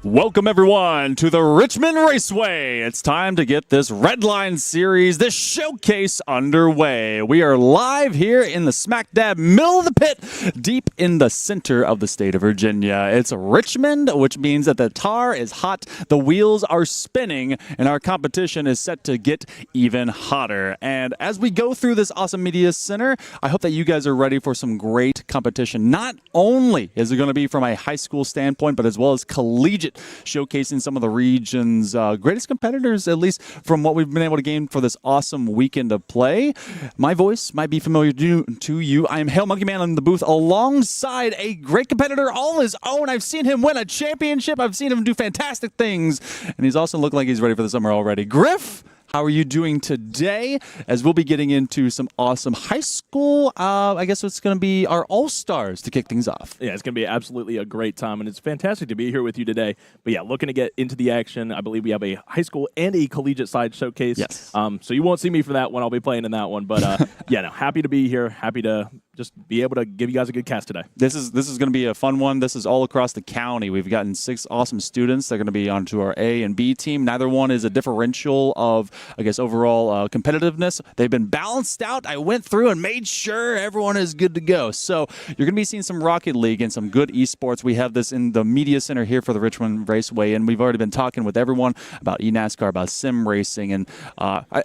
Welcome, everyone, to the Richmond Raceway. It's time to get this Redline series, this showcase, underway. We are live here in the smack dab middle of the pit, deep in the center of the state of Virginia. It's Richmond, which means that the tar is hot, the wheels are spinning, and our competition is set to get even hotter. And as we go through this awesome media center, I hope that you guys are ready for some great competition. Not only is it going to be from a high school standpoint, but as well as collegiate, showcasing some of the region's greatest competitors, at least from what we've been able to gain for this awesome weekend of play. My voice might be familiar to you. I am Hail Monkey Man in the booth alongside a great competitor all his own. I've seen him win a championship. I've seen him do fantastic things, and he's also looked like he's ready for the summer already. Griff, how are you doing today? As we'll be getting into some awesome high school, I guess it's going to be our All-Stars to kick things off. Yeah, it's going to be absolutely a great time, and it's fantastic to be here with you today. But yeah, looking to get into the action. I believe we have a high school and a collegiate side showcase. Yes. So you won't see me for that one. I'll be playing in that one. But yeah, no, happy to be here. Happy to just be able to give you guys a good cast today. This is going to be a fun one. This is all across the county. We've gotten 6 awesome students. They're going to be onto our A and B team. Neither one is a differential of, I guess, overall competitiveness. They've been balanced out. I went through and made sure everyone is good to go. So you're going to be seeing some Rocket League and some good esports. We have this in the media center here for the Richmond Raceway, and we've already been talking with everyone about eNASCAR, about sim racing, and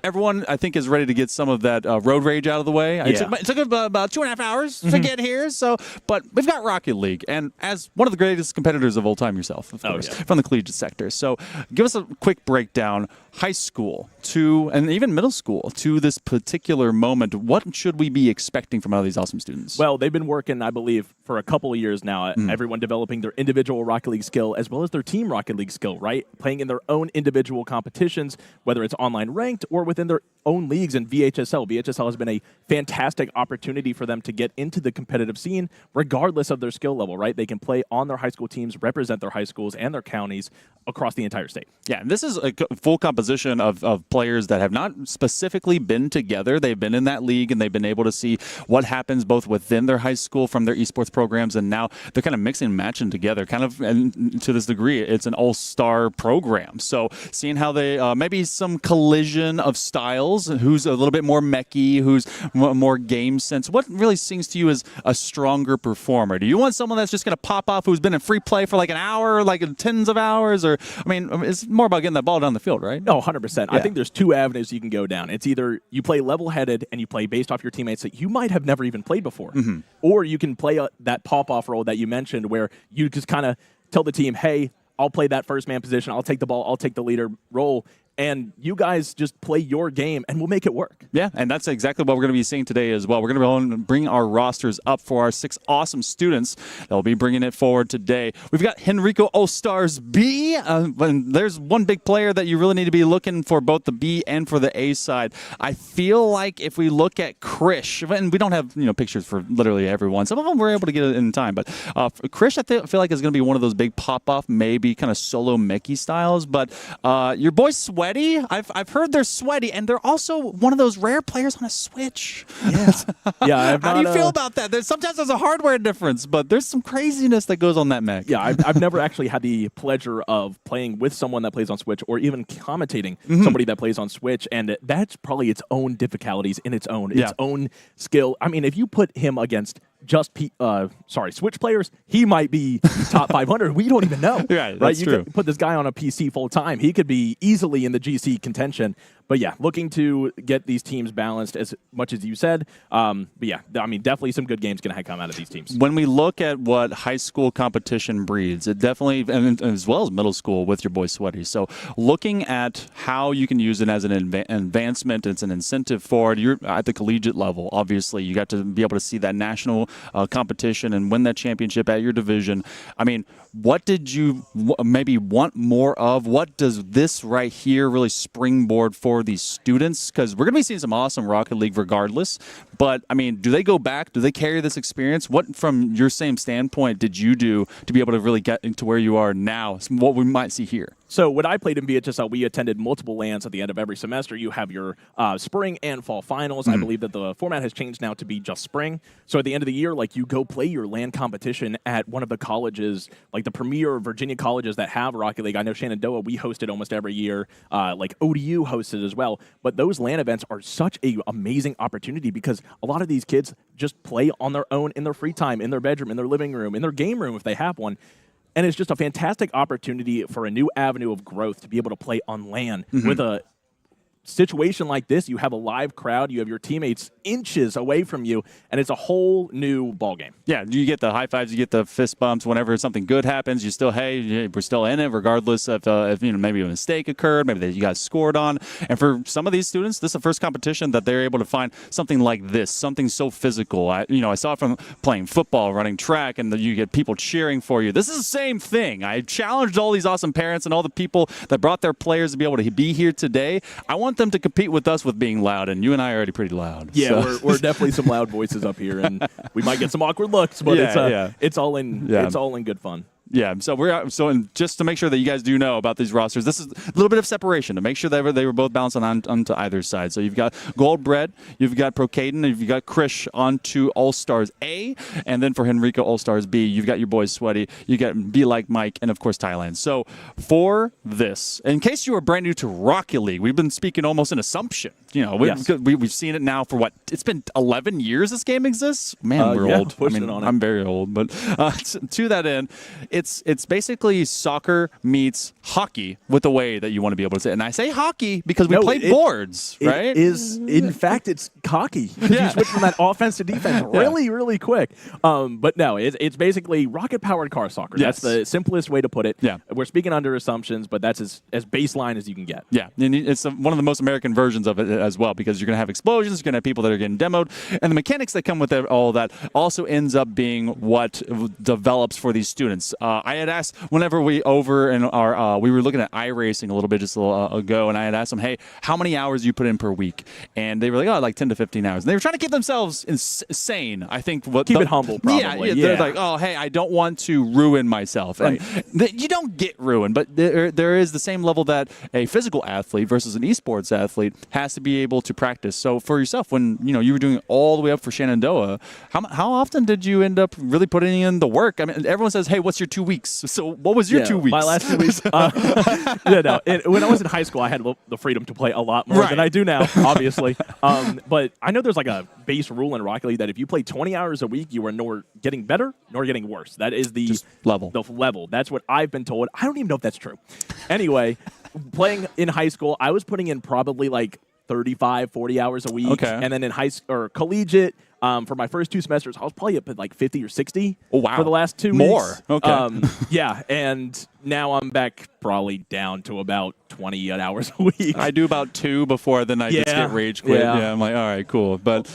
everyone, I think, is ready to get some of that road rage out of the way. Yeah. It took about 2.5 hours to get here, but we've got Rocket League, and as one of the greatest competitors of all time yourself, of course, from the collegiate sector. So give us a quick breakdown, high school to, and even middle school, to this particular moment. What should we be expecting from all these awesome students? Well, they've been working, I believe, for a couple of years now, everyone developing their individual Rocket League skill as well as their team Rocket League skill, right? Playing in their own individual competitions, whether it's online ranked or within their own leagues in VHSL. VHSL has been a fantastic opportunity for them to get into the competitive scene regardless of their skill level, right? They can play on their high school teams, represent their high schools and their counties across the entire state. Yeah, and this is a full composition of players that have not specifically been together. They've been in that league, and they've been able to see what happens both within their high school from their esports programs, and now they're kind of mixing and matching together, kind of, and to this degree, it's an all-star program. So seeing how they, maybe some collision of styles, who's a little bit more mechy, who's more game sense. What really sings to you as a stronger performer? Do you want someone that's just going to pop off who's been in free play for like an hour, like tens of hours? Or, I mean, it's more about getting that ball down the field, right? No, 100%. Yeah. I think there's 2 avenues you can go down. It's either you play level-headed and you play based off your teammates that you might have never even played before, or you can play that pop-off role that you mentioned where you just kind of tell the team, hey, I'll play that first man position, I'll take the ball, I'll take the leader role, and you guys just play your game, and we'll make it work. Yeah, and that's exactly what we're going to be seeing today as well. We're going to bring our rosters up for our 6 awesome students that will be bringing it forward today. We've got Henrico All-Stars B, and there's one big player that you really need to be looking for both the B and for the A side. I feel like if we look at Krish, and we don't have pictures for literally everyone. Some of them we're able to get it in time, but Krish, I feel like is going to be one of those big pop-off, maybe kind of solo Mickey styles, but your boy Sweaty, I've heard they're sweaty, and they're also one of those rare players on a Switch. Yeah. Yeah. How do you feel about that? Sometimes there's a hardware difference, but there's some craziness that goes on that mech. Yeah, I've never actually had the pleasure of playing with someone that plays on Switch or even commentating somebody that plays on Switch, and that's probably its own difficulties in its own skill. I mean, if you put him against just Switch players, he might be top 500. We don't even know. Yeah, that's right? true. Could put this guy on a PC full time. He could be easily in the GC contention. But yeah, looking to get these teams balanced as much as you said. But yeah, I mean, definitely some good games going to come out of these teams. When we look at what high school competition breeds, it definitely, and as well as middle school with your boy Sweaty. So looking at how you can use it as an advancement, it's an incentive for it. You're at the collegiate level, obviously. You got to be able to see that national competition and win that championship at your division. I mean, what did you maybe want more of? What does this right here really springboard for for these students? Because we're going to be seeing some awesome Rocket League regardless. But, I mean, do they go back? Do they carry this experience? What, from your same standpoint, did you do to be able to really get into where you are now, what we might see here? So when I played in VHSL, we attended multiple LANs at the end of every semester. You have your spring and fall finals. I believe that the format has changed now to be just spring. So at the end of the year, like, you go play your LAN competition at one of the colleges, like the premier Virginia colleges that have Rocket League. I know Shenandoah, we host it almost every year. Like ODU hosts it as well. But those LAN events are such an amazing opportunity because a lot of these kids just play on their own in their free time, in their bedroom, in their living room, in their game room if they have one. And it's just a fantastic opportunity for a new avenue of growth to be able to play on LAN. With a situation like this, you have a live crowd, you have your teammates inches away from you, and it's a whole new ballgame. Yeah, you get the high fives, you get the fist bumps. Whenever something good happens, you still, hey, we're still in it, regardless of if maybe a mistake occurred, maybe you got scored on. And for some of these students, this is the first competition that they're able to find something like this, something so physical. I saw it from playing football, running track, and you get people cheering for you. This is the same thing. I challenged all these awesome parents and all the people that brought their players to be able to be here today. I want them to compete with us with being loud, and you and I are already pretty loud. Yeah, so. we're definitely some loud voices up here, and we might get some awkward looks, but it's all in good fun. Yeah, so just to make sure that you guys do know about these rosters, this is a little bit of separation to make sure that they were both balanced onto either side. So you've got Goldbread, you've got Procaden, and you've got Krish onto All-Stars A, and then for Henrico All-Stars B, you've got your boys Sweaty, you got Be Like Mike, and of course Thailand. So for this, in case you are brand new to Rocket League, we've been speaking almost in assumption. We've seen it now for what? It's been 11 years this game exists? Man, we're old. I'm very old, but to that end, it's basically soccer meets hockey with the way that you want to be able to say it. And I say hockey because we played boards, right? It is, in fact, it's cocky. You switch from that offense to defense really, really quick. But no, it's basically rocket-powered car soccer. Yes. That's the simplest way to put it. Yeah. We're speaking under assumptions, but that's as baseline as you can get. Yeah, and it's one of the most American versions of it as well, because you're going to have explosions, you're going to have people that are getting demoed, and the mechanics that come with all that also ends up being what develops for these students. I had asked whenever we were looking at iRacing a little bit just a little ago, and I had asked them, hey, how many hours you put in per week? And they were like, like 10 to 15 hours. And they were trying to keep themselves sane. I think keep it humble, probably. Yeah, they're like, oh, hey, I don't want to ruin myself. Right. And you don't get ruined, but there is the same level that a physical athlete versus an esports athlete has to be able to practice. So for yourself, when you were doing all the way up for Shenandoah, how often did you end up really putting in the work? I mean, everyone says, hey, what's your 2 weeks? So what was your 2 weeks? My last 2 weeks. When I was in high school, I had the freedom to play a lot more than I do now, obviously. But I know there's like a base rule in Rocket League that if you play 20 hours a week, you are nor getting better nor getting worse. That is the level. The level. That's what I've been told. I don't even know if that's true. Anyway, playing in high school, I was putting in probably like 35, 40 hours a week. Okay. And then in collegiate, for my first 2 semesters, I was probably up at like 50 or 60 for the last 2 More. weeks. Okay. And now I'm back probably down to about 20 hours a week. I do about 2 before then I just get rage quit. Yeah, I'm like, all right, cool. But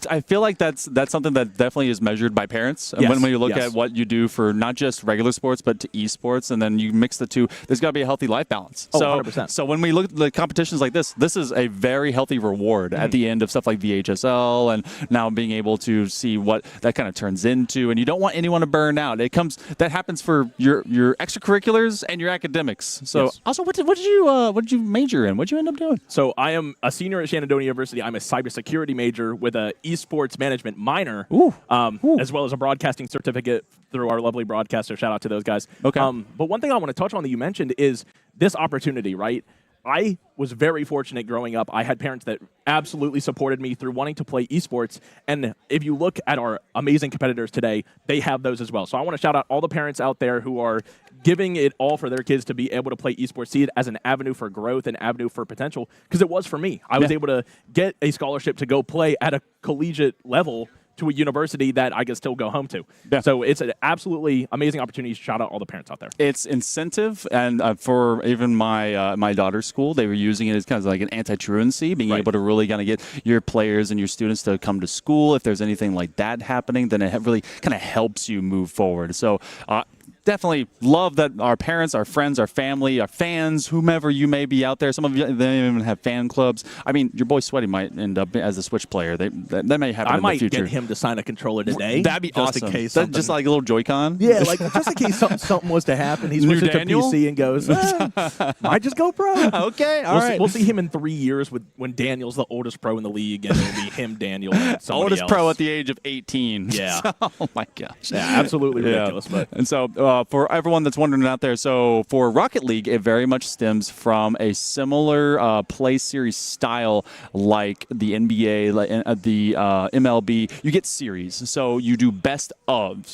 I feel like that's something that definitely is measured by parents. Yes. When you look at what you do for not just regular sports, but to esports, and then you mix the two, there's got to be a healthy life balance. Oh, so, 100%. So when we look at the competitions like this is a very healthy reward at the end of stuff like VHSL, and now being able to see what that kind of turns into. And you don't want anyone to burn out. That happens for your extracurriculars and your academics. So also, what did you major in? What did you end up doing? So I am a senior at Shenandoah University. I'm a cybersecurity major with a esports management minor, as well as a broadcasting certificate through our lovely broadcaster. Shout out to those guys. Okay. But one thing I want to touch on that you mentioned is this opportunity, right? I was very fortunate growing up. I had parents that absolutely supported me through wanting to play esports. And if you look at our amazing competitors today, they have those as well. So I want to shout out all the parents out there who are giving it all for their kids to be able to play esports, see it as an avenue for growth, an avenue for potential, because it was for me. I was able to get a scholarship to go play at a collegiate level to a university that I can still go home to. Yeah. So it's an absolutely amazing opportunity. Shout out all the parents out there. It's incentive, and for even my daughter's school, they were using it as kind of like an anti-truancy, being able to really kind of get your players and your students to come to school. If there's anything like that happening, then it really kind of helps you move forward. So definitely love that our parents, our friends, our family, our fans, whomever you may be out there, some of you, they even have fan clubs. I mean, your boy Sweaty might end up as a Switch player. That may happen in the future. I might get him to sign a controller today. That'd be just awesome. In case just like a little Joy-Con? Yeah, like just in case something was to happen. He switches to PC and goes, might just go pro. Okay, all right. We'll see him in 3 years when Daniel's the oldest pro in the league, and it'll be him, Daniel, and oldest else. pro at the age of 18. Yeah. Oh, my gosh. Yeah, absolutely ridiculous. But. And so for everyone that's wondering out there, so for Rocket League, it very much stems from a similar play series style like the NBA, the MLB. You get series. So you do best of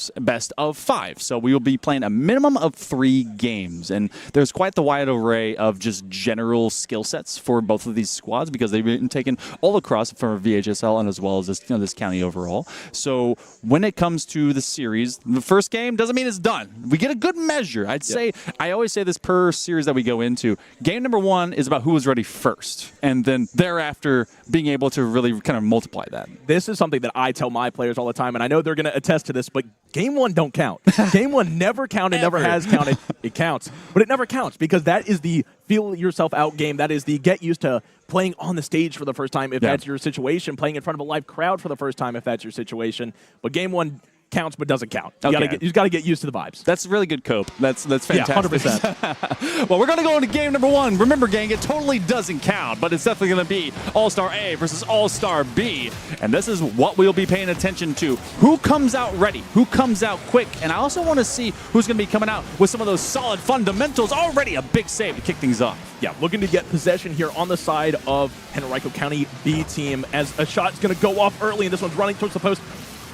5. So we will be playing a minimum of 3 games. And there's quite the wide array of just general skill sets for both of these squads because they've been taken all across from VHSL and as well as this county overall. So when it comes to the series, the first game doesn't mean it's done. We get a good measure. I'd say, I always say this per series that we go into. Game number 1 is about who was ready first. And then thereafter, being able to really kind of multiply that. This is something that I tell my players all the time, and I know they're going to attest to this, but Game 1 don't count. Game 1 never counted, never has counted. It counts, but it never counts because that is the feel yourself out game. That is the get used to playing on the stage for the first time if that's your situation, playing in front of a live crowd for the first time if that's your situation. But Game 1 counts but doesn't count. You got to get used to the vibes. That's really good cope. That's fantastic. Yeah, 100%. Well, we're going to go into game number 1. Remember, gang, it totally doesn't count, but it's definitely going to be All-Star A versus All-Star B. And this is what we'll be paying attention to. Who comes out ready? Who comes out quick? And I also want to see who's going to be coming out with some of those solid fundamentals. Already a big save to kick things off. Yeah, looking to get possession here on the side of Henrico County B team as a shot's going to go off early, and this one's running towards the post.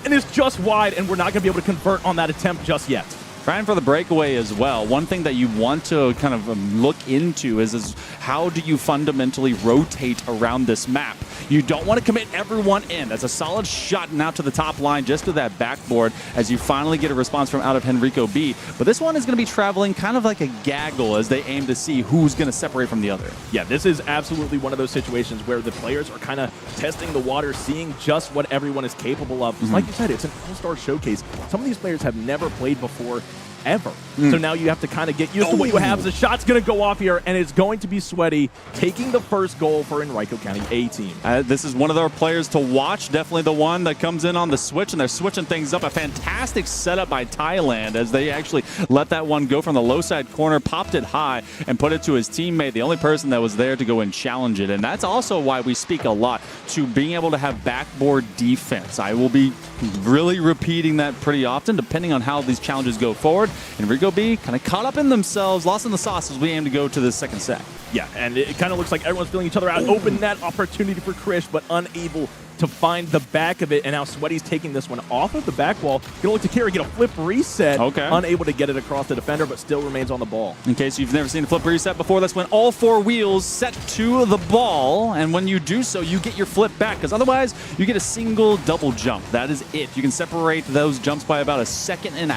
And it's just wide, and we're not going to be able to convert on that attempt just yet. Trying for the breakaway as well. One thing that you want to kind of look into is how do you fundamentally rotate around this map? You don't want to commit everyone in. That's a solid shot now to the top line, just to that backboard as you finally get a response from out of Henrico B. But this one is going to be traveling kind of like a gaggle as they aim to see who's going to separate from the other. Yeah, this is absolutely one of those situations where the players are kind of testing the water, seeing just what everyone is capable of. Because like you said, it's an all-star showcase. Some of these players have never played before, ever. So now you have to kind of get used to what you have. The shot's going to go off here, and it's going to be Sweaty taking the first goal for Henrico County A team. This is one of their players to watch. Definitely the one that comes in on the switch, and they're switching things up. A fantastic setup by Thailand as they actually let that one go from the low side corner, popped it high, and put it to his teammate, the only person that was there to go and challenge it. And that's also why we speak a lot to being able to have backboard defense. I will be really repeating that pretty often, depending on how these challenges go forward. Henrico B kind of caught up in themselves, lost in the sauce as we aim to go to the second set. Yeah, and it kind of looks like everyone's feeling each other out. Open net opportunity for Krish, but unable to find the back of it, and now Sweaty's taking this one off of the back wall. Gonna look to carry, get a flip reset. Okay. Unable to get it across the defender, but still remains on the ball. In case you've never seen a flip reset before, that's when all 4 wheels set to the ball, and when you do so, you get your flip back, because otherwise, you get a single double jump. That is it. You can separate those jumps by about 1.5 seconds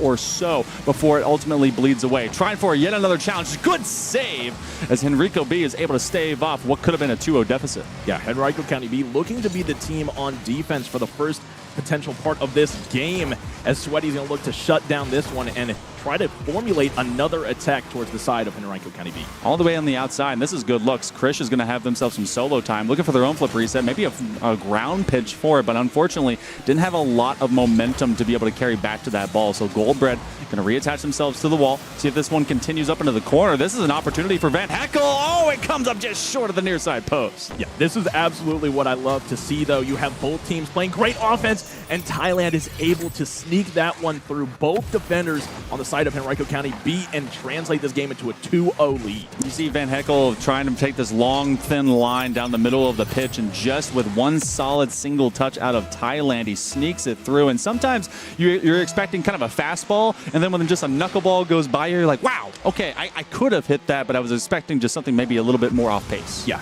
or so before it ultimately bleeds away. Trying for yet another challenge. Good save as Henrico B is able to stave off what could have been a 2-0 deficit. Yeah, Henrico County B looking to be the team on defense for the first potential part of this game, as Sweaty's going to look to shut down this one and try to formulate another attack towards the side of Henrico County B. All the way on the outside, and this is good looks. Krish is going to have themselves some solo time, looking for their own flip reset, maybe a ground pitch for it, but unfortunately didn't have a lot of momentum to be able to carry back to that ball. So Goldbread going to reattach themselves to the wall, see if this one continues up into the corner. This is an opportunity for Van Heckel. Oh, it comes up just short of the near side post. Yeah, this is absolutely what I love to see, though. You have both teams playing great offense, and Thailand is able to sneak that one through both defenders on the side of Henrico County B and translate this game into a 2-0 lead. You see Van Heckel trying to take this long, thin line down the middle of the pitch, and just with one solid single touch out of Thailand, he sneaks it through. And sometimes you're expecting kind of a fastball, and then when just a knuckleball goes by, you're like, wow, okay, I could have hit that, but I was expecting just something maybe a little bit more off pace. Yeah.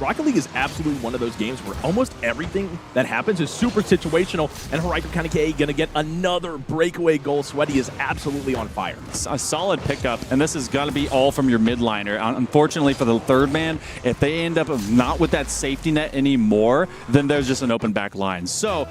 Rocket League is absolutely one of those games where almost everything that happens is super situational, and Henrico County KA going to get another breakaway goal. Sweaty is absolutely on fire. A solid pickup, and this is going to be all from your midliner. Unfortunately for the third man, if they end up not with that safety net anymore, then there's just an open back line. So,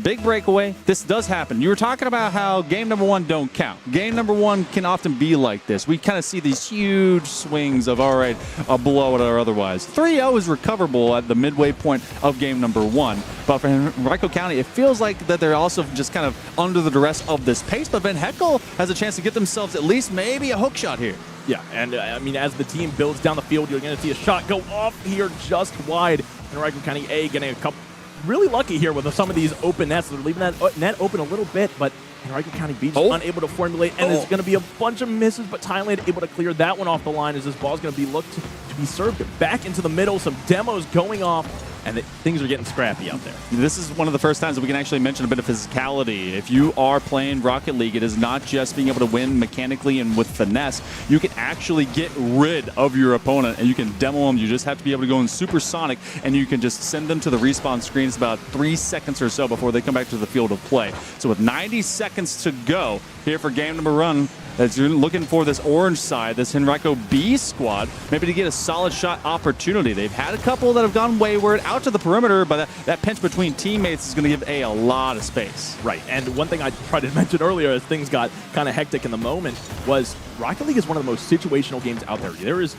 big breakaway. This does happen. You were talking about how game number one don't count. Game number one can often be like this. We kind of see these huge swings of, all right, a blowout or otherwise. 3-0 is recoverable at the midway point of game number one. But for Henrico County, it feels like that they're also just kind of under the duress of this pace. But Van Heckel has a chance to get themselves at least maybe a hook shot here. Yeah, and I mean, as the team builds down the field, you're going to see a shot go off here just wide. Henrico County A getting a couple. Really lucky here with some of these open nets. They're leaving that net open a little bit, but Henrico County B just unable to formulate, and it's going to be a bunch of misses, but Thailand able to clear that one off the line as this ball is going to be looked to be served back into the middle. Some demos going off, and things are getting scrappy out there. This is one of the first times that we can actually mention a bit of physicality. If you are playing Rocket League, it is not just being able to win mechanically and with finesse. You can actually get rid of your opponent, and you can demo them. You just have to be able to go in supersonic, and you can just send them to the respawn screen. It's about 3 seconds or so before they come back to the field of play. So with 90 seconds to go here for game number one, as you're looking for this orange side, this Henrico B squad, maybe to get a solid shot opportunity. They've had a couple that have gone wayward out to the perimeter, but that pinch between teammates is going to give A lot of space. Right, and one thing I tried to mention earlier as things got kind of hectic in the moment was Rocket League is one of the most situational games out there. There is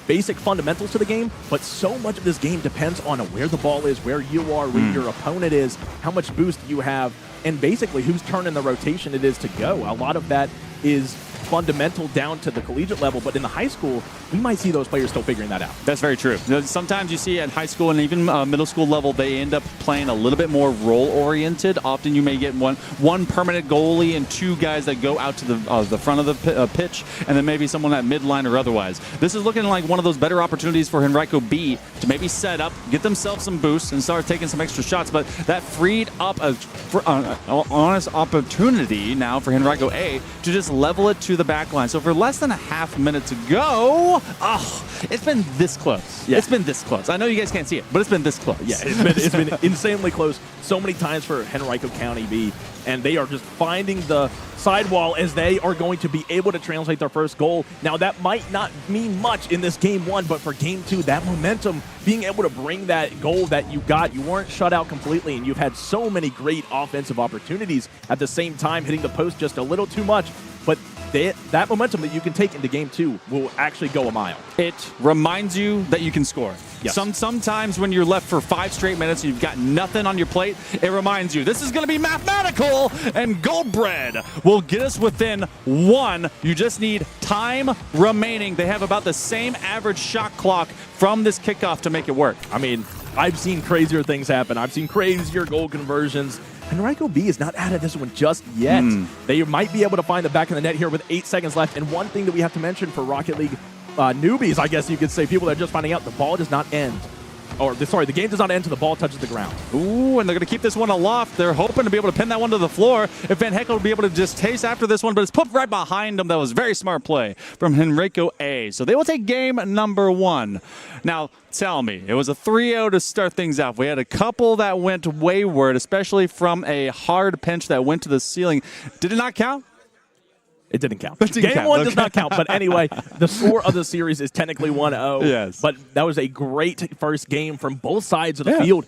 basic fundamentals to the game, but so much of this game depends on where the ball is, where you are, where your opponent is, how much boost you have, and basically whose turn in the rotation it is to go. A lot of that is fundamental down to the collegiate level, but in the high school, we might see those players still figuring that out. That's very true. Sometimes you see at high school and even middle school level, they end up playing a little bit more role-oriented. Often you may get one permanent goalie and two guys that go out to the front of the pitch, and then maybe someone at midline or otherwise. This is looking like one of those better opportunities for Henrico B to maybe set up, get themselves some boosts, and start taking some extra shots. But that freed up an honest opportunity now for Henrico A to just level it to the back line. So for less than a half minute to go, it's been this close. Yeah. It's been this close. I know you guys can't see it, but it's been this close. Yeah, it's been insanely close so many times for Henrico County B, and they are just finding the sidewall as they are going to be able to translate their first goal. Now, that might not mean much in this game one, but for game two, that momentum, being able to bring that goal that you got, you weren't shut out completely, and you've had so many great offensive opportunities at the same time, hitting the post just a little too much, but that momentum that you can take into game two will actually go a mile. It reminds you that you can score. Yes. Sometimes when you're left for 5 straight minutes and you've got nothing on your plate, it reminds you this is going to be mathematical, and Goldbread will get us within 1. You just need time remaining. They have about the same average shot clock from this kickoff to make it work. I mean, I've seen crazier things happen. I've seen crazier goal conversions. Henrico B is not out of this one just yet. They might be able to find the back of the net here with 8 seconds left. And one thing that we have to mention for Rocket League newbies, I guess you could say, people that are just finding out, the ball does not end. The game does not end until the ball touches the ground. Ooh, and they're going to keep this one aloft. They're hoping to be able to pin that one to the floor. If Van Heckel will be able to just taste after this one, but it's put right behind them. That was very smart play from Henrico A. So they will take game number 1. Now, tell me, it was a 3-0 to start things off. We had a couple that went wayward, especially from a hard pinch that went to the ceiling. Did it not count? It didn't count. Game one does not count. But anyway, the score of the series is technically 1-0. Yes. But that was a great first game from both sides of the field.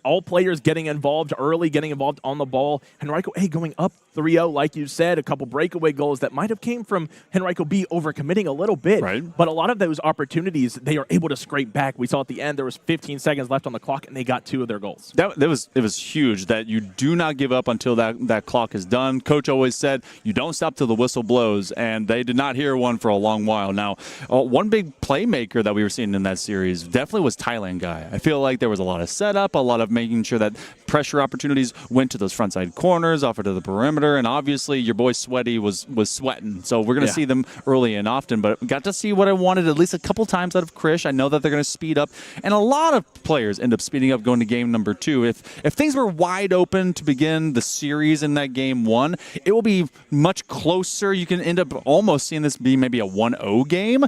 All players getting involved early, getting involved on the ball. Henrico A going up 3-0, like you said, a couple breakaway goals that might have came from Henrico B overcommitting a little bit. Right. But a lot of those opportunities, they are able to scrape back. We saw at the end there was 15 seconds left on the clock, and they got 2 of their goals. It was huge that you do not give up until that clock is done. Coach always said you don't stop till the whistle blows, and they did not hear one for a long while. Now, one big playmaker that we were seeing in that series definitely was Thailand guy. I feel like there was a lot of setup, a lot of making sure that pressure opportunities went to those frontside corners, offered to the perimeter, and obviously your boy Sweaty was sweating. So we're going to see them early and often, but got to see what I wanted at least a couple times out of Krish. I know that they're going to speed up, and a lot of players end up speeding up going to game number 2. If things were wide open to begin the series in that game 1, it will be much closer. You can end up almost seeing this be maybe a 1-0 game.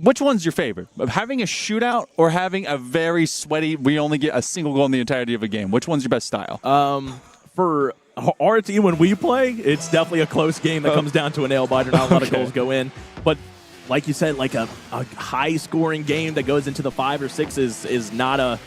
which one's your favorite? Having a shootout or having a very sweaty, we only get a single goal in the entirety of a game? Which one's your best style? For RT, when we play, it's definitely a close game that comes down to a nail biter. Not a lot of goals go in. But like you said, like a high-scoring game that goes into the 5 or 6 is not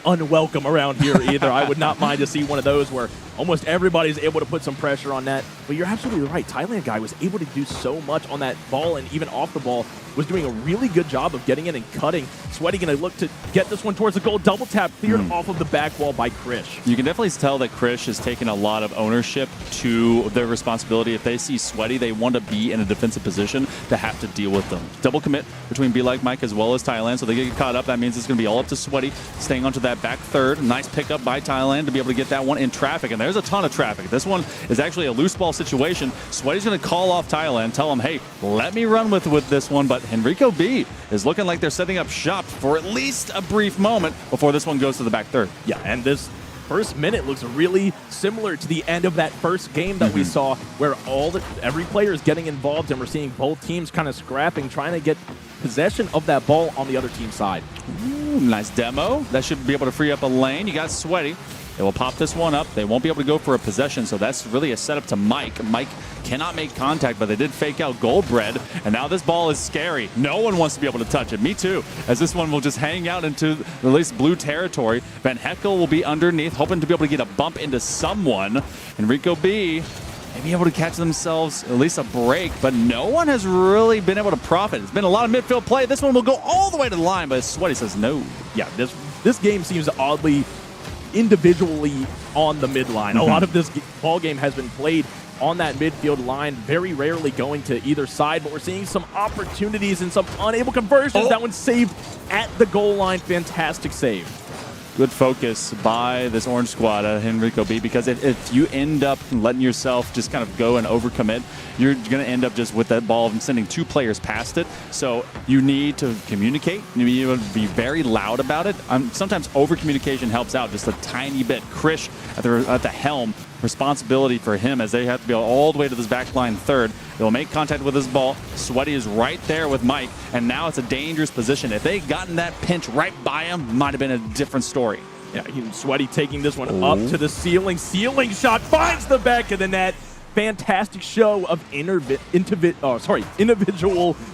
unwelcome around here either. I would not mind to see one of those where almost everybody's able to put some pressure on net. But you're absolutely right. Thailand guy was able to do so much on that ball, and even off the ball was doing a really good job of getting in and cutting. Sweaty going to look to get this one towards the goal. Double tap cleared off of the back wall by Krish. You can definitely tell that Krish has taken a lot of ownership to their responsibility. If they see Sweaty, they want to be in a defensive position to have to deal with them. Double commit between Be Like Mike as well as Thailand, so they get caught up. That means it's going to be all up to Sweaty, staying onto that back third. Nice pickup by Thailand to be able to get that one in traffic, and there's a ton of traffic. This one is actually a loose ball situation. Sweaty's going to call off Thailand, tell him, hey, let me run with this one, but Henrico B is looking like they're setting up shop for at least a brief moment before this one goes to the back third. Yeah, and this first minute looks really similar to the end of that first game that we saw, where every player is getting involved, and we're seeing both teams kind of scrapping, trying to get possession of that ball on the other team's side. Ooh, nice demo. That should be able to free up a lane. You got Sweaty. They will pop this one up. They won't be able to go for a possession, so that's really a setup to Mike. Mike cannot make contact, but they did fake out Goldbread, and now this ball is scary. No one wants to be able to touch it. Me too, as this one will just hang out into at least blue territory. Van Heckel will be underneath, hoping to be able to get a bump into someone. Enrico B may be able to catch themselves at least a break, but no one has really been able to profit. It's been a lot of midfield play. This one will go all the way to the line, but Sweaty says no. Yeah, this game seems oddly individually on the midline. A lot of this ball game has been played on that midfield line, very rarely going to either side, but we're seeing some opportunities and some unable conversions. That one's saved at the goal line. Fantastic save. Good focus by this orange squad, Henrico B, because if you end up letting yourself just kind of go and overcommit, you're going to end up just with that ball and sending 2 players past it. So you need to communicate. You need to be very loud about it. Sometimes over-communication helps out just a tiny bit. Krish at the helm, responsibility for him as they have to go all the way to this back line third. They'll make contact with his ball. Sweaty is right there with Mike, and now it's a dangerous position. If they gotten that pinch right by him, might have been a different story. Yeah, Sweaty taking this one up to the ceiling. Ceiling shot finds the back of the net. Fantastic show of individual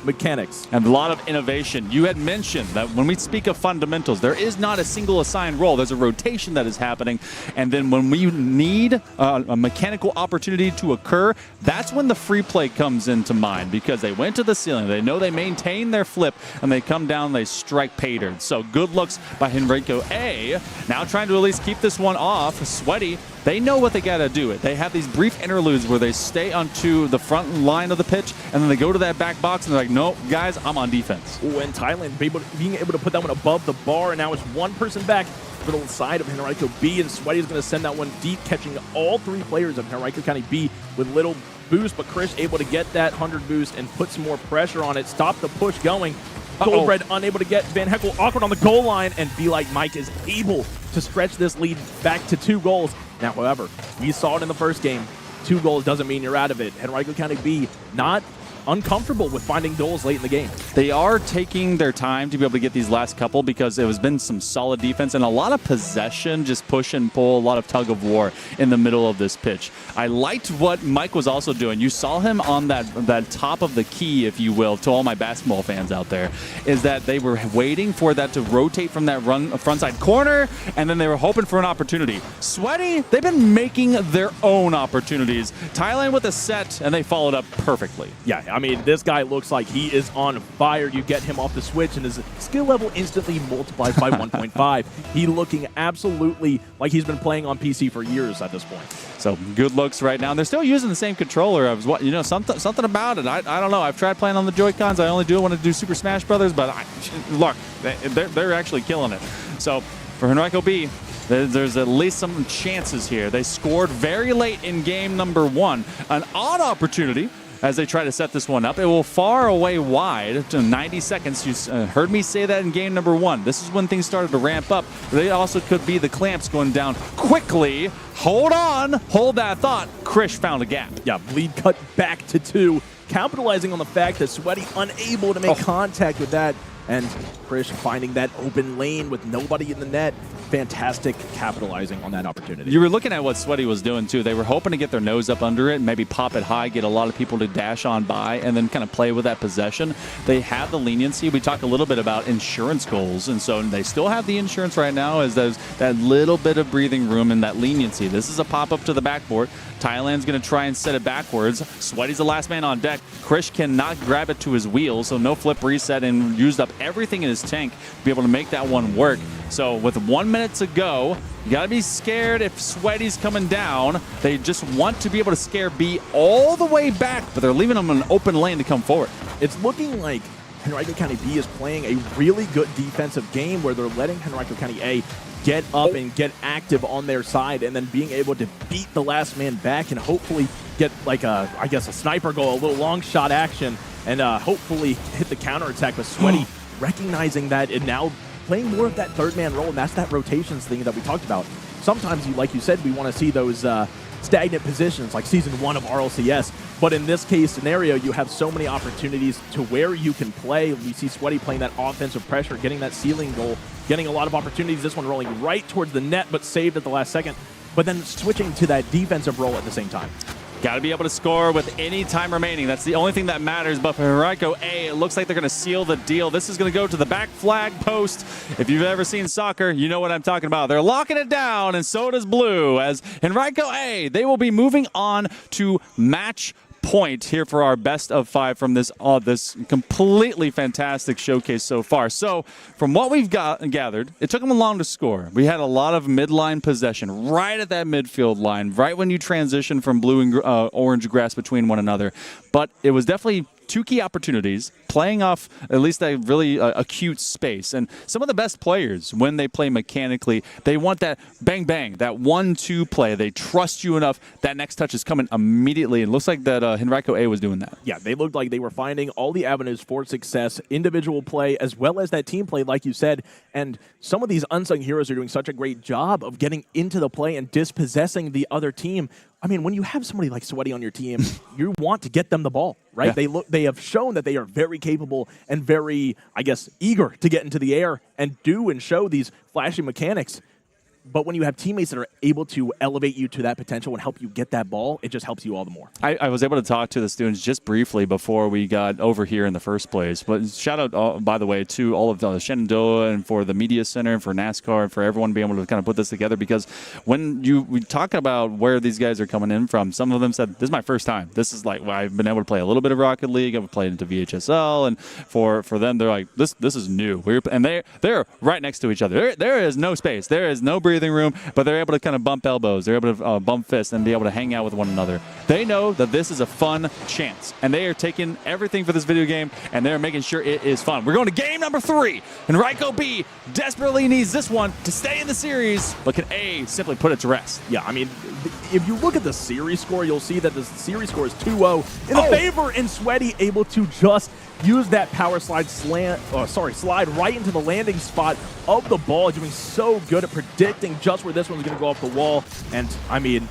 mechanics. And a lot of innovation. You had mentioned that when we speak of fundamentals, there is not a single assigned role. There's a rotation that is happening. And then when we need a mechanical opportunity to occur, that's when the free play comes into mind, because they went to the ceiling. They know they maintain their flip, and they come down, they strike pay dirt. So good looks by Henrico A. Now trying to at least keep this one off. Sweaty, they know what they got to do. They have these brief interludes where they stay onto the front line of the pitch, and then they go to that back box, and they're like, no, guys, I'm on defense. When Thailand being able to put that one above the bar, and now it's one person back for the side of Henrico B, and Sweaty is going to send that one deep, catching all 3 players of Henrico County B with little boost, but Krish able to get that 100 boost and put some more pressure on it, stop the push going. Goldbread unable to get Van Heckel awkward on the goal line, and Be Like Mike is able to stretch this lead back to 2 goals. Now, however, we saw it in the first game. 2 goals doesn't mean you're out of it. Henrico County B not uncomfortable with finding goals late in the game. They are taking their time to be able to get these last couple, because it has been some solid defense and a lot of possession, just push and pull, a lot of tug of war in the middle of this pitch. I liked what Mike was also doing. You saw him on that top of the key, if you will, to all my basketball fans out there, is that they were waiting for that to rotate from that frontside corner, and then they were hoping for an opportunity. Sweaty, they've been making their own opportunities. Thailand with a set, and they followed up perfectly. Yeah, I mean, this guy looks like he is on fire. You get him off the switch, and his skill level instantly multiplies by 1.5. He looking absolutely like he's been playing on PC for years at this point. So good looks right now. And they're still using the same controller. I was, something about it. I don't know. I've tried playing on the Joy-Cons. I only do it when I do Super Smash Brothers, but look, they're actually killing it. So for Henrico B, there's at least some chances here. They scored very late in game number 1. An odd opportunity as they try to set this one up. It will far away wide to 90 seconds. You heard me say that in game number 1. This is when things started to ramp up. They also could be the clamps going down quickly. Hold on. Hold that thought. Krish found a gap. Yeah, lead cut back to 2. capitalizing on the fact that Sweaty unable to make contact with that, and Krish finding that open lane with nobody in the net. Fantastic capitalizing on that opportunity. You were looking at what Sweaty was doing, too. They were hoping to get their nose up under it, maybe pop it high, get a lot of people to dash on by, and then kind of play with that possession. They have the leniency. We talked a little bit about insurance goals, and so they still have the insurance right now as there's that little bit of breathing room and that leniency. This is a pop-up to the backboard. Thailand's going to try and set it backwards. Sweaty's the last man on deck. Krish cannot grab it to his wheel, so no flip reset, and used up everything in his tank to be able to make that one work. So with 1 minute to go, you got to be scared if Sweaty's coming down. They just want to be able to scare B all the way back, but they're leaving them an open lane to come forward. It's looking like Henrico County B is playing a really good defensive game where they're letting Henrico County A get up and get active on their side, and then being able to beat the last man back and hopefully get like a sniper goal, a little long shot action, and hopefully hit the counterattack with Sweaty recognizing that and now playing more of that third man role, and that's that rotations thing that we talked about. Sometimes, like you said, we want to see those stagnant positions like Season 1 of RLCS, but in this case scenario, you have so many opportunities to where you can play. We see Sweaty playing that offensive pressure, getting that ceiling goal, getting a lot of opportunities. This one rolling right towards the net, but saved at the last second, but then switching to that defensive role at the same time. Got to be able to score with any time remaining. That's the only thing that matters. But for Henrico A, it looks like they're going to seal the deal. This is going to go to the back flag post. If you've ever seen soccer, you know what I'm talking about. They're locking it down, and so does Blue. As Henrico A, they will be moving on to match point here for our best of 5 from this completely fantastic showcase so far. So from what we've gathered, it took them long to score. We had a lot of midline possession right at that midfield line, right when you transition from blue and orange grass between one another. But it was definitely 2 key opportunities, playing off at least a really acute space. And some of the best players, when they play mechanically, they want that bang, bang, that 1-2 play. They trust you enough. That next touch is coming immediately. It looks like that Henrico A was doing that. Yeah, they looked like they were finding all the avenues for success, individual play, as well as that team play, like you said. And some of these unsung heroes are doing such a great job of getting into the play and dispossessing the other team. I mean, when you have somebody like Sweaty on your team, you want to get them the ball, right? Yeah. They have shown that they are very capable and very, I guess, eager to get into the air and do and show these flashy mechanics. But when you have teammates that are able to elevate you to that potential and help you get that ball, it just helps you all the more. I was able to talk to the students just briefly before we got over here in the first place. But shout out, by the way, to all of the Shenandoah and for the Media Center and for NASCAR and for everyone being able to kind of put this together. Because when we talk about where these guys are coming in from, some of them said, this is my first time. This is like, well, I've been able to play a little bit of Rocket League. I've played into VHSL. And for them, they're like, this is new. And they're right next to each other. There is no space. There is no breathing room, but they're able to kind of bump elbows. They're able to bump fists and be able to hang out with one another. They know that this is a fun chance, and they are taking everything for this video game, and they're making sure it is fun. We're going to game number 3, and Henrico B desperately needs this one to stay in the series, but can A simply put it to rest? Yeah, I mean, if you look at the series score, you'll see that the series score is 2-0 in favor, and Sweaty able to just use that power slide slide right into the landing spot of the ball, doing so good at predicting just where this one's going to go off the wall. And I mean,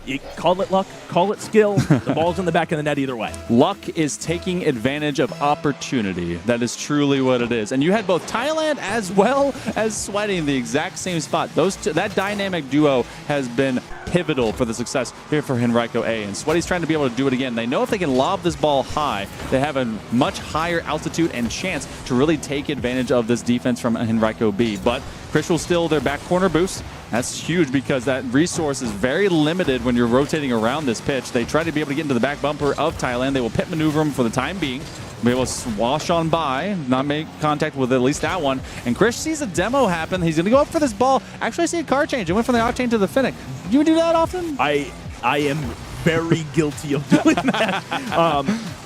you call it luck, call it skill. The ball's in the back of the net either way. Luck is taking advantage of opportunity. That is truly what it is. And you had both Thailand as well as Sweaty in the exact same spot. That dynamic duo has been pivotal for the success here for Henrico A. And Sweaty's trying to be able to do it again. They know if they can lob this ball high, they have a much higher altitude and chance to really take advantage of this defense from Henrico B. But Krish will steal their back corner boost. That's huge because that resource is very limited when you're rotating around this pitch. They try to be able to get into the back bumper of Thailand. They will pit maneuver them for the time being. Be able to swash on by, not make contact with at least that one. And Krish sees a demo happen. He's going to go up for this ball. Actually, I see a car change. It went from the Octane to the Finnick. Do you do that often? I am very guilty of doing that.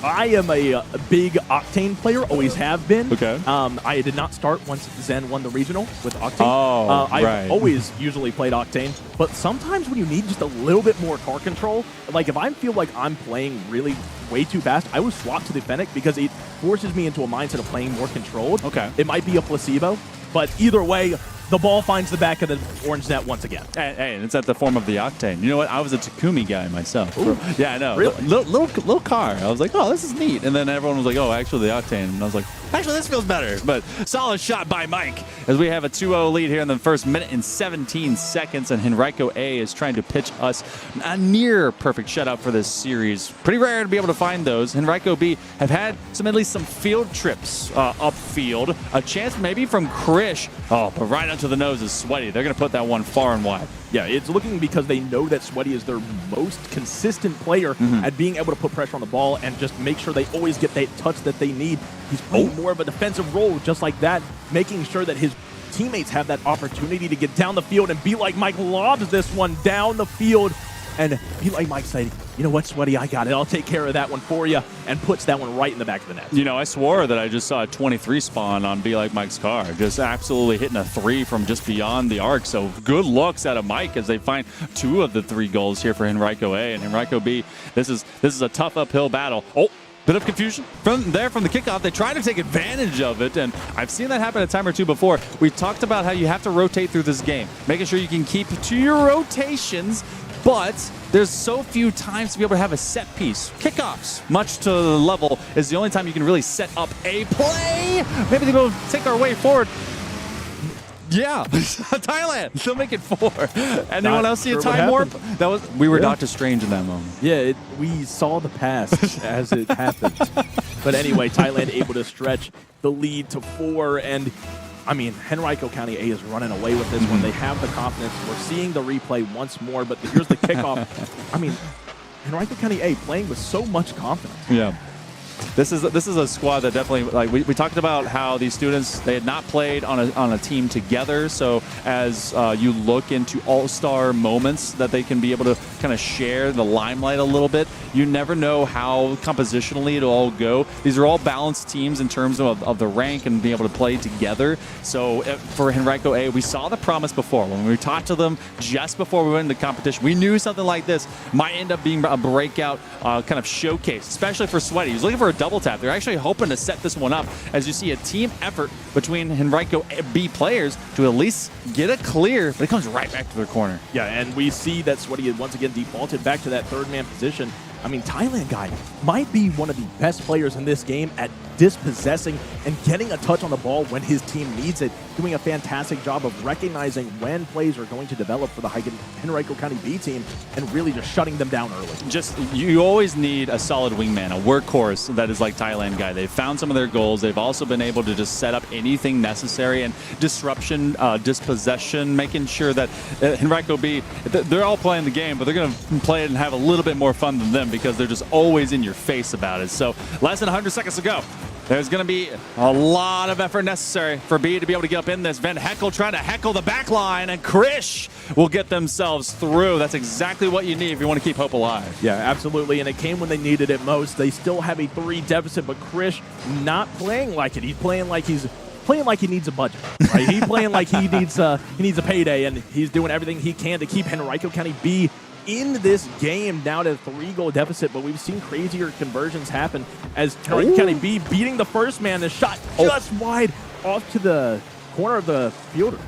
I am a big Octane player, always have been. Okay. I did not start once Zen won the regional with Octane. Oh, I've right. always usually played Octane, but sometimes when you need just a little bit more car control, like if I feel like I'm playing really way too fast, I would swap to the Fennec because it forces me into a mindset of playing more controlled. Okay. It might be a placebo, but either way, the ball finds the back of the orange net once again. Hey, and it's at the form of the Octane. You know what? I was a Takumi guy myself. Ooh. Yeah, I know. Really? Little car. I was like, oh, this is neat. And then everyone was like, oh, actually the Octane. And I was like, actually, this feels better. But solid shot by Mike as we have a 2-0 lead here in the first minute and 17 seconds. And Henrico A is trying to pitch us a near perfect shutout for this series. Pretty rare to be able to find those. Henrico B have had at least some field trips upfield. A chance maybe from Krish. Oh, but right onto the nose is Sweaty. They're going to put that one far and wide. Yeah, it's looking because they know that Sweaty is their most consistent player at being able to put pressure on the ball and just make sure they always get that touch that they need. He's playing more of a defensive role just like that, making sure that his teammates have that opportunity to get down the field and be like Mike lobs this one down the field and be like Mike saying, you know what, Sweaty, I got it. I'll take care of that one for you, and puts that one right in the back of the net. You know, I swore that I just saw a 23 spawn on Be Like Mike's car, just absolutely hitting a 3 from just beyond the arc. So good looks out of Mike as they find 2 of the 3 goals here for Henrico A. And Henrico B, this is a tough uphill battle. Oh, bit of confusion from the kickoff. They try to take advantage of it, and I've seen that happen a time or two before. We talked about how you have to rotate through this game, making sure you can keep to your rotations, but there's so few times to be able to have a set piece. Kickoffs, much to the level, is the only time you can really set up a play. Maybe they will take our way forward. Yeah, Thailand. They'll make it 4. Anyone else see a time warp? We were Doctor Strange in that moment. Yeah, we saw the past as it happened. But anyway, Thailand able to stretch the lead to 4, and I mean, Henrico County A is running away with this one. They have the confidence. We're seeing the replay once more, but here's the kickoff. I mean, Henrico County A playing with so much confidence. Yeah. This is a squad that definitely, like we talked about how these students, they had not played on a team together. So as you look into all-star moments that they can be able to kind of share the limelight a little bit, you never know how compositionally it'll all go. These are all balanced teams in terms of the rank and being able to play together. So for Henrico A, we saw the promise before. When we talked to them just before we went into competition, we knew something like this might end up being a breakout kind of showcase, especially for Sweaty. He's looking for a double tap. They're actually hoping to set this one up as you see a team effort between Henrico B players to at least get a clear, but it comes right back to their corner. Yeah, and we see that Sweaty had once again defaulted back to that third man position. I mean, Thailand guy might be one of the best players in this game at dispossessing and getting a touch on the ball when his team needs it, doing a fantastic job of recognizing when plays are going to develop for the Henrico County B team and really just shutting them down early. Just, you always need a solid wingman, a workhorse that is like Thailand guy. They've found some of their goals. They've also been able to just set up anything necessary and disruption, dispossession, making sure that Henrico B, they're all playing the game, but they're going to play it and have a little bit more fun than them because they're just always in your face about it. So less than 100 seconds to go. There's going to be a lot of effort necessary for B to be able to get up in this. Van Heckel trying to heckle the back line, and Krish will get themselves through. That's exactly what you need if you want to keep hope alive. Yeah, absolutely, and it came when they needed it most. They still have a 3 deficit, but Krish not playing like it. He's playing like he needs a budget. Right? He's playing like he needs a payday, and he's doing everything he can to keep Henrico County B in this game down to a 3-goal deficit, but we've seen crazier conversions happen as Henrico County B beating the first man. The shot just wide off to the corner of the fielder.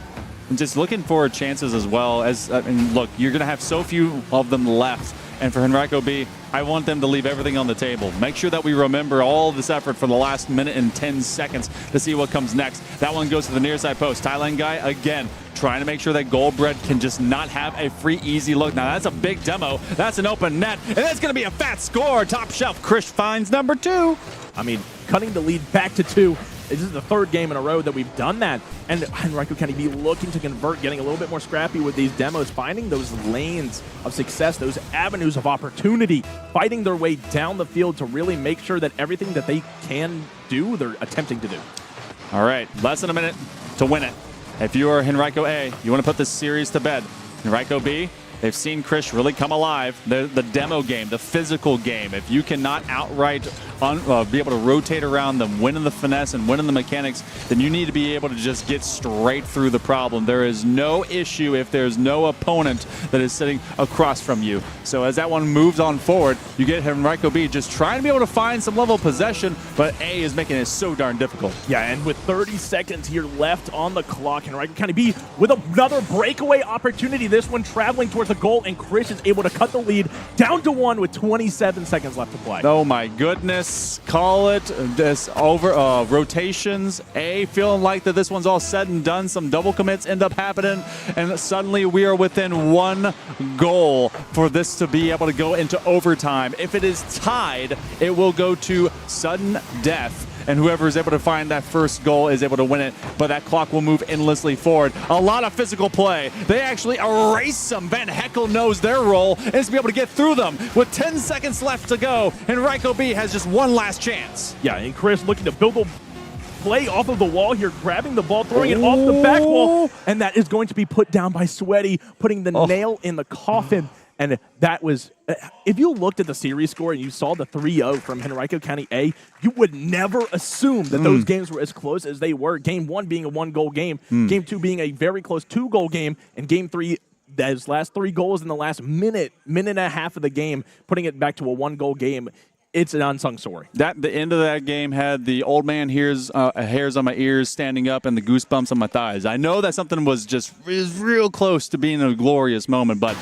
And just looking for chances as well as, I mean, look, you're going to have so few of them left. And for Henrico B, I want them to leave everything on the table. Make sure that we remember all this effort for the last minute and 10 seconds to see what comes next. That one goes to the near side post. Thailand guy, again, trying to make sure that Goldbread can just not have a free, easy look. Now, that's a big demo. That's an open net. And that's going to be a fat score. Top shelf, Krish finds number 2. I mean, cutting the lead back to 2. This is the 3rd game in a row that we've done that. And Henrico County B looking to convert, getting a little bit more scrappy with these demos, finding those lanes of success, those avenues of opportunity, fighting their way down the field to really make sure that everything that they can do, they're attempting to do. All right, less than a minute to win it. If you are Henrico A, you want to put this series to bed. Henrico B, They've seen Krish really come alive. The demo game, the physical game. If you cannot outright be able to rotate around them, winning the finesse and winning the mechanics, then you need to be able to just get straight through the problem. There is no issue if there's no opponent that is sitting across from you. So as that one moves on forward, you get Henrico B just trying to be able to find some level of possession, but A is making it so darn difficult. Yeah, and with 30 seconds here left on the clock, Henrico County B with another breakaway opportunity. This one traveling towards the goal, and Krish is able to cut the lead down to 1 with 27 seconds left to play. Oh my goodness. Call it this over rotations. A feeling like that this one's all said and done. Some double commits end up happening, and suddenly we are within 1 goal for this to be able to go into overtime. If it is tied, it will go to sudden death, and whoever is able to find that first goal is able to win it, but that clock will move endlessly forward. A lot of physical play. They actually erase them. Van Heckel knows their role and is to be able to get through them. With 10 seconds left to go, Henrico B has just one last chance. Yeah, and Chris looking to build a play off of the wall here, grabbing the ball, throwing it off the back wall, and that is going to be put down by Sweaty, putting the nail in the coffin. And that was, if you looked at the series score and you saw the 3-0 from Henrico County A, you would never assume that those games were as close as they were. Game 1 being a 1-goal game, Game 2 being a very close 2-goal game, and Game 3, those last 3 goals in the last minute and a half of the game, putting it back to a 1-goal game. It's an unsung story. The end of that game had the old man hairs on my ears standing up and the goosebumps on my thighs. I know that something was real close to being a glorious moment, but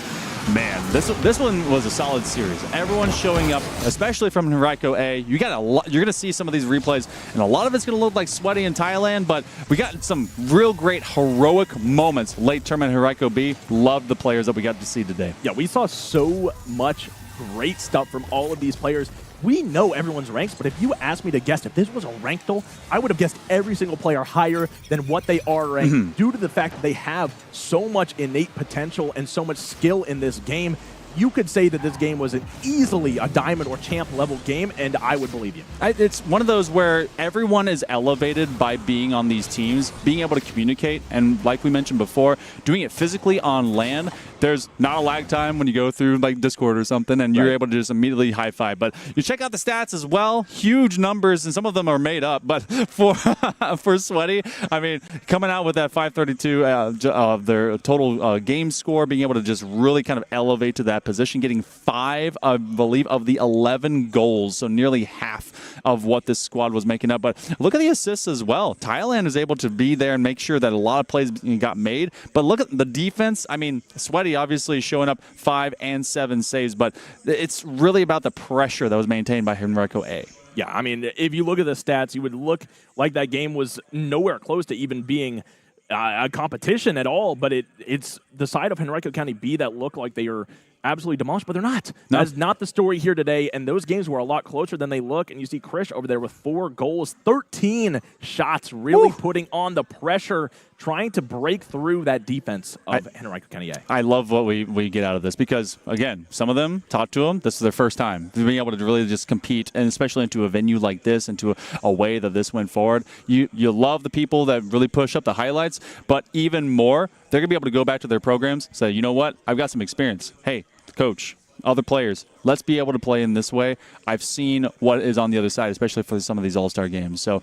man, this one was a solid series. Everyone showing up, especially from Henrico A. You're gonna see some of these replays, and a lot of it's gonna look like Sweaty in Thailand, but we got some real great heroic moments late term in Henrico B. Loved the players that we got to see today. Yeah, we saw so much great stuff from all of these players. We know everyone's ranks, but if you asked me to guess if this was a ranked duel, I would have guessed every single player higher than what they are ranked due to the fact that they have so much innate potential and so much skill in this game. You could say that this game was easily a diamond or champ level game, and I would believe you. It's one of those where everyone is elevated by being on these teams, being able to communicate, and like we mentioned before, doing it physically on land. There's not a lag time when you go through like Discord or something, and you're able to just immediately high five. But you check out the stats as well. Huge numbers, and some of them are made up. But for Sweaty, I mean, coming out with that 532 of their total game score, being able to just really kind of elevate to that position, getting 5, I believe, of the 11 goals, so nearly half of what this squad was making up. But look at the assists as well. Thailand is able to be there and make sure that a lot of plays got made. But look at the defense. I mean, Sweaty obviously showing up 5 and 7 saves, but it's really about the pressure that was maintained by Henrico A. Yeah, I mean, if you look at the stats, you would look like that game was nowhere close to even being a competition at all, but it's the side of Henrico County B that look like they are absolutely demolished, but they're not. No. That is not the story here today, and those games were a lot closer than they look, and you see Krish over there with 4 goals, 13 shots, really putting on the pressure, trying to break through that defense of Henrico County A. I love what we get out of this because, again, some of them, talk to them, this is their first time. Being able to really just compete, and especially into a venue like this, into a way that this went forward. You love the people that really push up the highlights, but even more, they're going to be able to go back to their programs, say, you know what, I've got some experience. Hey, coach, other players, let's be able to play in this way. I've seen what is on the other side, especially for some of these all-star games. So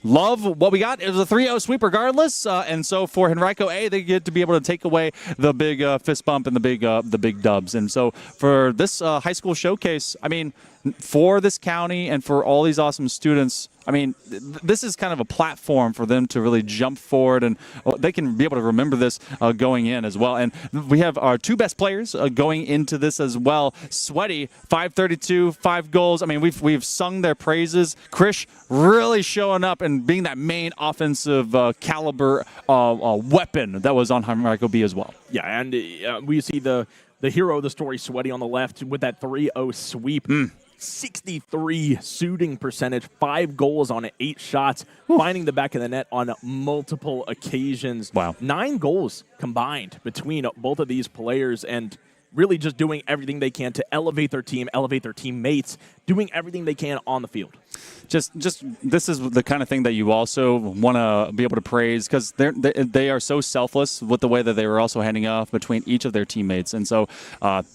love what we got. It was a 3-0 sweep regardless. And so for Henrico A, they get to be able to take away the big fist bump and the big dubs. And so for this high school showcase, I mean, for this county and for all these awesome students, I mean, this is kind of a platform for them to really jump forward, and they can be able to remember this going in as well. And we have our 2 best players going into this as well. Sweaty, 532, 5 goals. I mean, we've sung their praises. Krish really showing up and being that main offensive caliber weapon that was on Henrico B as well. Yeah, and we see the hero of the story, Sweaty, on the left with that 3-0 sweep. 63 shooting percentage, 5 goals on 8 shots, finding the back of the net on multiple occasions. Wow. 9 goals combined between both of these players, and really just doing everything they can to elevate their team, elevate their teammates, doing everything they can on the field. Just this is the kind of thing that you also want to be able to praise, because they are so selfless with the way that they were also handing off between each of their teammates. And so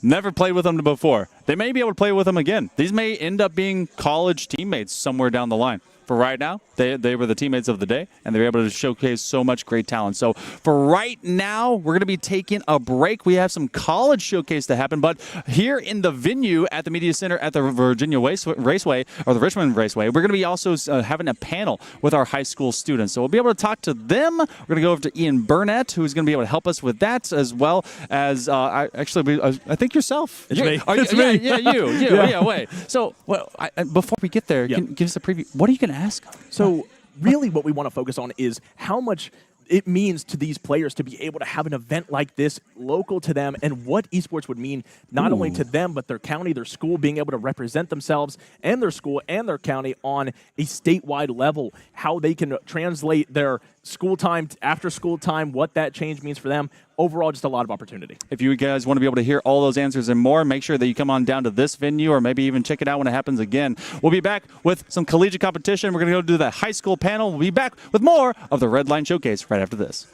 never played with them before. They may be able to play with them again. These may end up being college teammates somewhere down the line. For right now, they were the teammates of the day, and they were able to showcase so much great talent. So for right now, we're going to be taking a break. We have some college showcase to happen, but here in the venue at the Media Center at the Virginia Raceway, or the Richmond Raceway, we're going to be also having a panel with our high school students. So we'll be able to talk to them. We're going to go over to Ian Burnett, who's going to be able to help us with that, as well as I think yourself. It's me. It's me. Yeah, you. Yeah, wait. So before we get there, can you give us a preview? What are you going to ask? So really what we want to focus on is how much it means to these players to be able to have an event like this local to them, and what esports would mean not only to them, but their county, their school, being able to represent themselves and their school and their county on a statewide level, how they can translate their school time, after school time, what that change means for them. Overall, just a lot of opportunity. If you guys want to be able to hear all those answers and more, make sure that you come on down to this venue, or maybe even check it out when it happens again. We'll be back with some collegiate competition. We're going to go do the high school panel. We'll be back with more of the Redline Showcase right after this.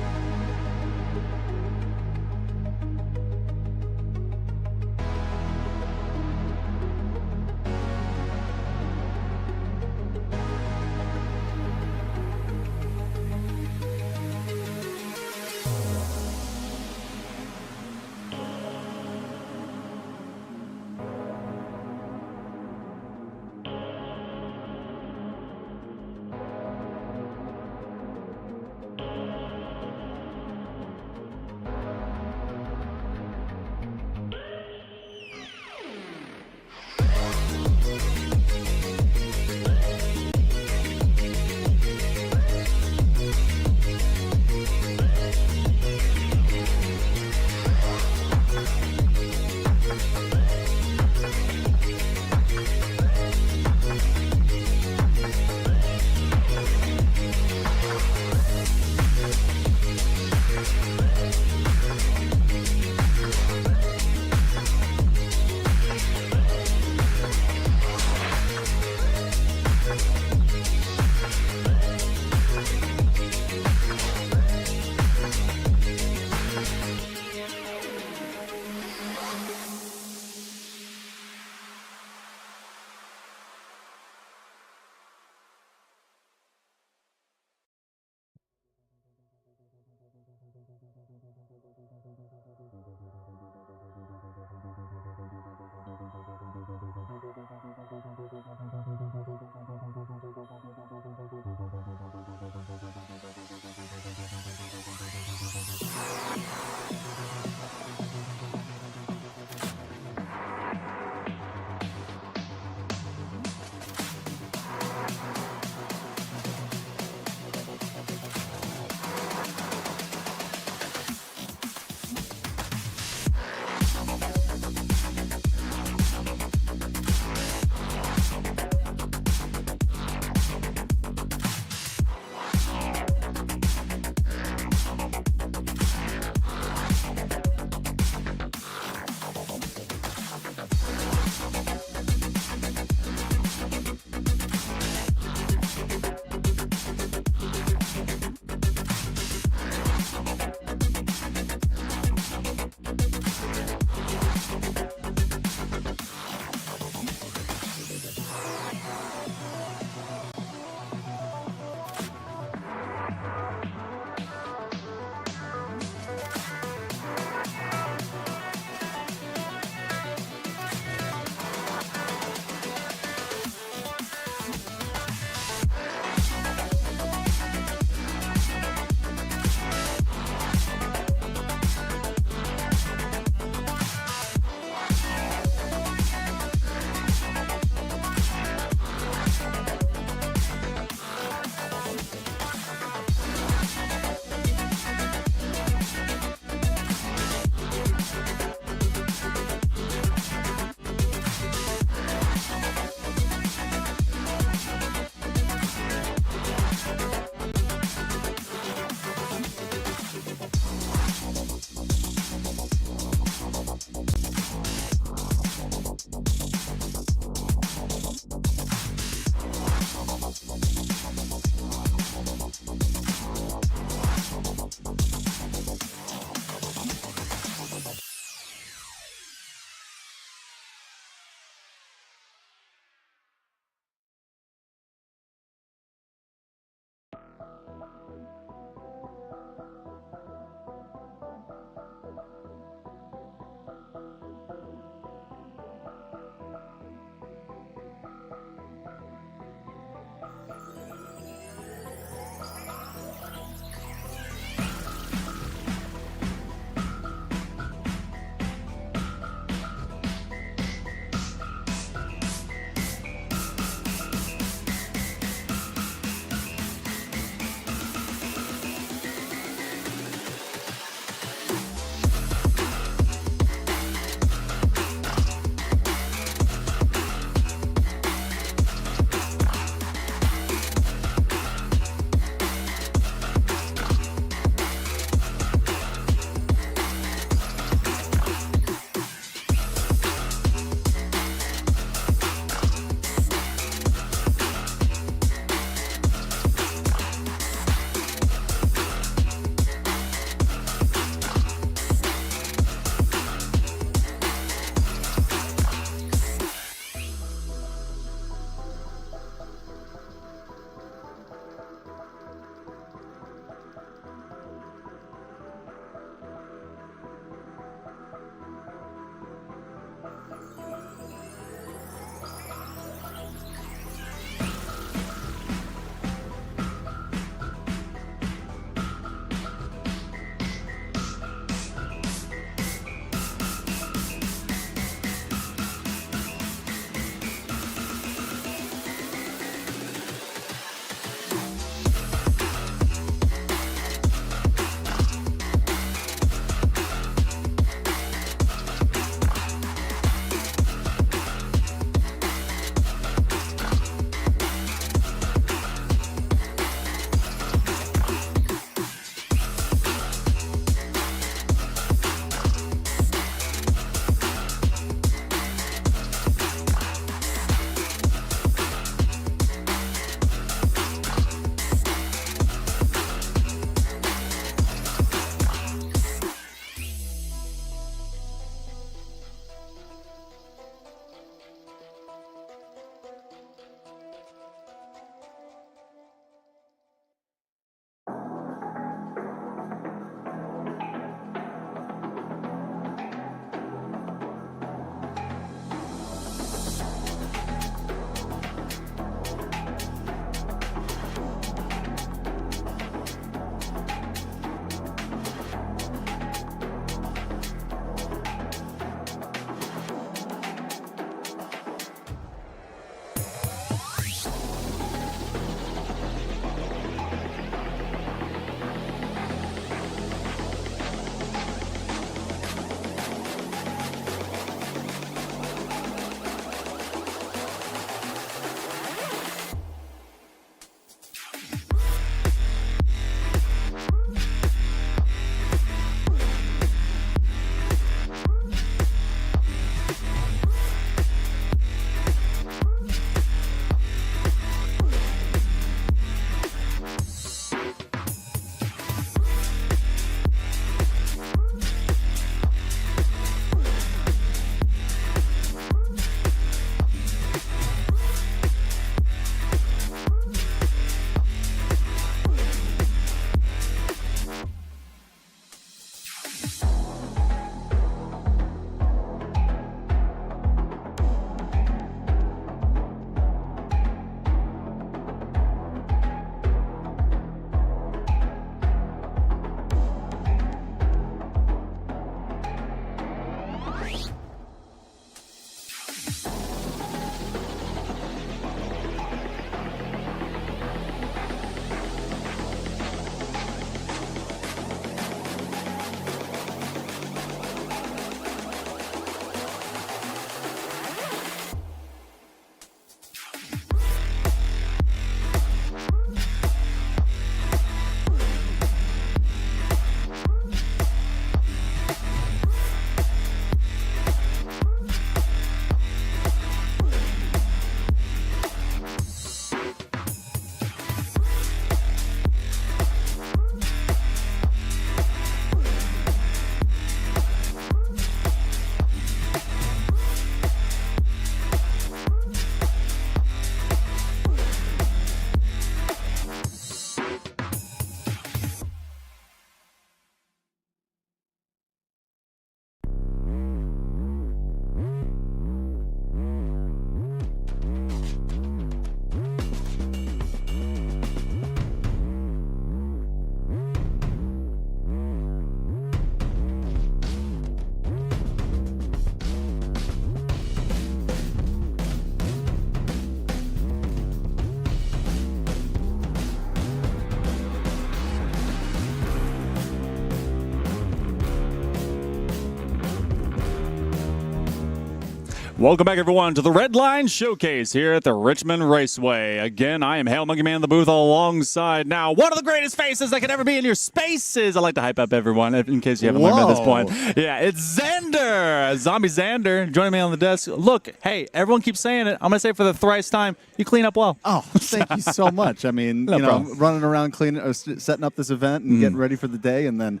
Welcome back, everyone, to the Redline Showcase here at the Richmond Raceway. Again, I am Hail Monkey Man in the booth alongside now one of the greatest faces that could ever be in your spaces. I like to hype up everyone in case you haven't learned at this point. Yeah, it's Xander, Zombie Xander, joining me on the desk. Look, hey, everyone keeps saying it. I'm going to say it for the thrice time. You clean up well. Oh, thank you so much. I mean, running around cleaning, setting up this event and getting ready for the day, and then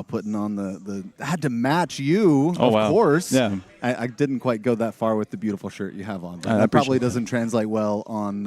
putting on the I had to match you, of course. Yeah. I didn't quite go that far with the beautiful shirt you have on. That probably doesn't translate well on,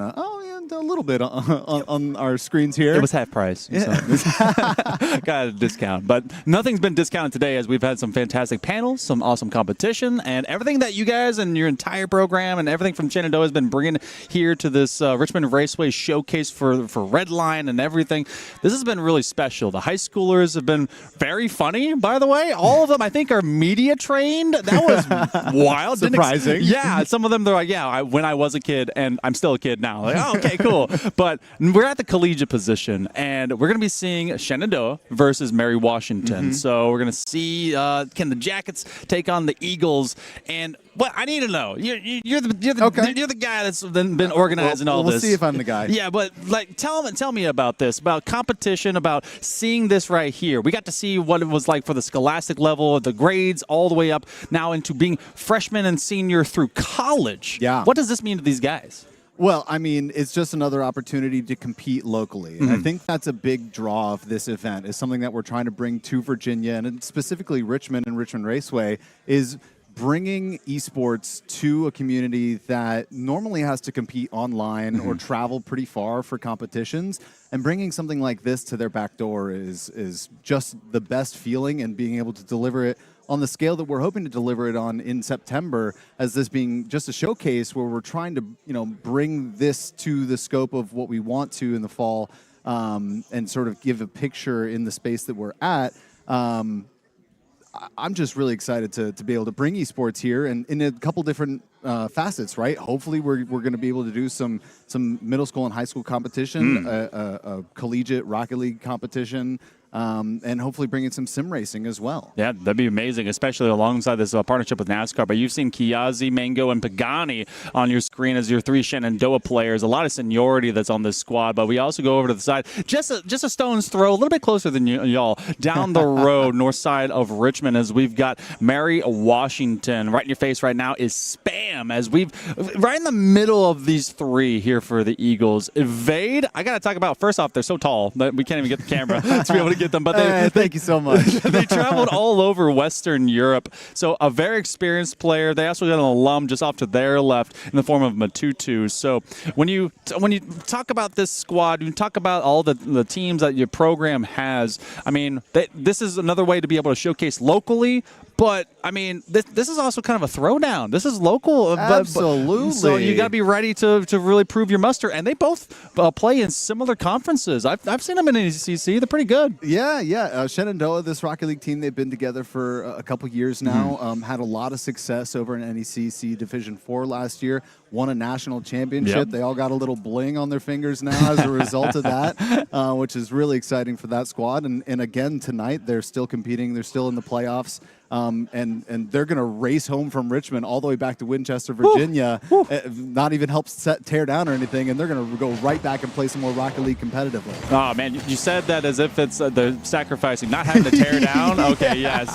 a little bit on our screens here. It was half price. Yeah. So. Got a discount. But nothing's been discounted today, as we've had some fantastic panels, some awesome competition, and everything that you guys and your entire program and everything from Shenandoah has been bringing here to this Richmond Raceway showcase for Redline and everything. This has been really special. The high schoolers have been very funny, by the way. All of them, I think, are media trained. That was wild. Surprising. Yeah, some of them, they're like, when I was a kid, and I'm still a kid now. Like, oh, okay, cool. But we're at the collegiate position, and we're going to be seeing Shenandoah versus Mary Washington. So we're going to see, can the Jackets take on the Eagles? And what I need to know, you're the guy that's been organizing all this. We'll see if I'm the guy. Yeah, but tell me about this, about competition, about seeing this right here. We got to see what it was like for the scholastic level, the grades, all the way up now into being freshman and senior through college. Yeah. What does this mean to these guys? Well, I mean, it's just another opportunity to compete locally. And I think that's a big draw of this event, is something that we're trying to bring to Virginia, and specifically Richmond and Richmond Raceway, is bringing esports to a community that normally has to compete online or travel pretty far for competitions, and bringing something like this to their back door is just the best feeling, and being able to deliver it on the scale that we're hoping to deliver it on in September, as this being just a showcase where we're trying to bring this to the scope of what we want to in the fall, and sort of give a picture in the space that we're at. I'm just really excited to be able to bring esports here, and in a couple different facets, right? Hopefully we're going to be able to do some middle school and high school competition, a collegiate Rocket League competition, and hopefully bring in some sim racing as well. Yeah, that'd be amazing, especially alongside this partnership with NASCAR. But you've seen Chiazzi, Mango, and Pagani on your screen as your three Shenandoah players. A lot of seniority that's on this squad. But we also go over to the side, just a stone's throw, a little bit closer than y'all, down the road, north side of Richmond, as we've got Mary Washington. Right in your face right now is Spam, as we've right in the middle of these three here for the Eagles. Evade, I got to talk about, first off, they're so tall that we can't even get the camera to be able to get them, but thank you so much. They traveled all over Western Europe, so a very experienced player. They also got an alum just off to their left in the form of Matutu. So when you talk about this squad, you talk about all the teams that your program has, I mean, this is another way to be able to showcase locally. But, I mean, this is also kind of a throwdown. This is local. Absolutely. So you got to be ready to really prove your muster. And they both play in similar conferences. I've seen them in ACC. They're pretty good. Yeah. Shenandoah, this Rocket League team, they've been together for a couple years now. Had a lot of success over in NECC Division 4 last year. Won a national championship. Yep. They all got a little bling on their fingers now as a result of that, which is really exciting for that squad. And again, tonight, they're still competing. They're still in the playoffs. And they're going to race home from Richmond all the way back to Winchester, Virginia, not even help tear down or anything, and they're going to go right back and play some more Rocket League competitively. Oh, man, you said that as if it's they're sacrificing, not having to tear down. Okay, yes.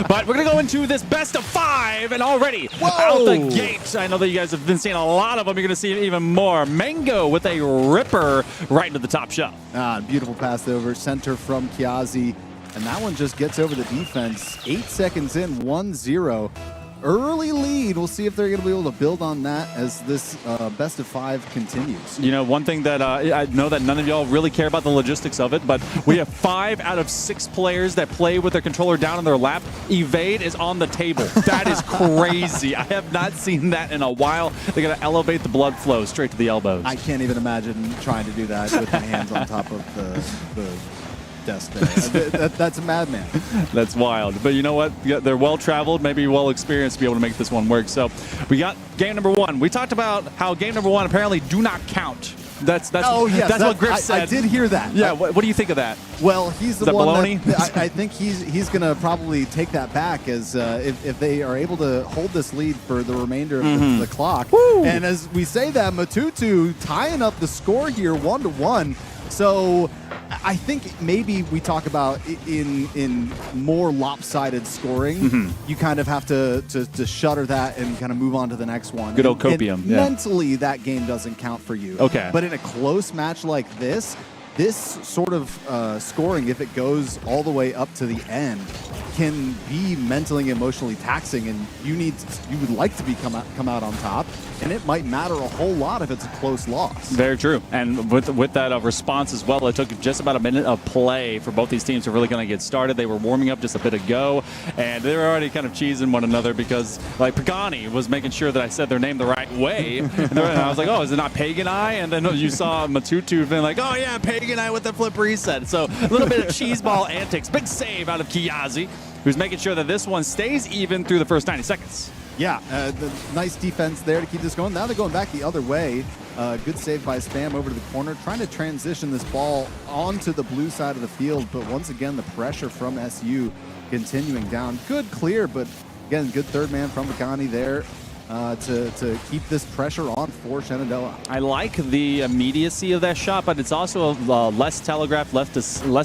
But we're going to go into this best of 5, and already out the gate, I know that you guys have been seeing a lot of them. You're going to see even more. Mango with a ripper right into the top shelf. Beautiful pass over center from Chiazzi. And that one just gets over the defense. 8 seconds in, 1-0. Early lead. We'll see if they're going to be able to build on that as this best of 5 continues. You know, one thing that I know that none of y'all really care about the logistics of it, but we have 5 out of 6 players that play with their controller down on their lap. Evade is on the table. That is crazy. I have not seen that in a while. They're going to elevate the blood flow straight to the elbows. I can't even imagine trying to do that with my hands on top of the desk there. That's a madman. That's wild. But you know what? They're well-traveled, maybe well-experienced to be able to make this one work. So we got game number 1. We talked about how game number 1 apparently do not count That's Oh, yes. that's what Griff said. I did hear that. Yeah, what do you think of that? Well, he's the that one baloney? that I think he's going to probably take that back as if they are able to hold this lead for the remainder of the clock. Woo! And as we say that, Matutu tying up the score here 1-1. So I think maybe we talk about in more lopsided scoring, you kind of have to shutter that and kind of move on to the next one. Good old copium. And yeah. Mentally, that game doesn't count for you. Okay. But in a close match like this sort of scoring, if it goes all the way up to the end, can be mentally and emotionally taxing, and you would like to come out on top, and it might matter a whole lot if it's a close loss. Very true. And with that response as well, it took just about a minute of play for both these teams to really kind of get started. They were warming up just a bit ago, and they were already kind of cheesing one another because, like, Pagani was making sure that I said their name the right way. And I was like, oh, is it not Pagan Eye? And then you saw Matutu being like, oh, yeah, Pagan Eye with the flip reset. So a little bit of cheeseball antics. Big save out of Kiyazi, who's making sure that this one stays even through the first 90 seconds. Yeah, the nice defense there to keep this going. Now they're going back the other way. Good save by Spam over to the corner, trying to transition this ball onto the blue side of the field. But once again, the pressure from SU continuing down. Good clear, but again, good third man from Pagani there. To keep this pressure on for Shenandoah. I like the immediacy of that shot, but it's also less telegraphed, less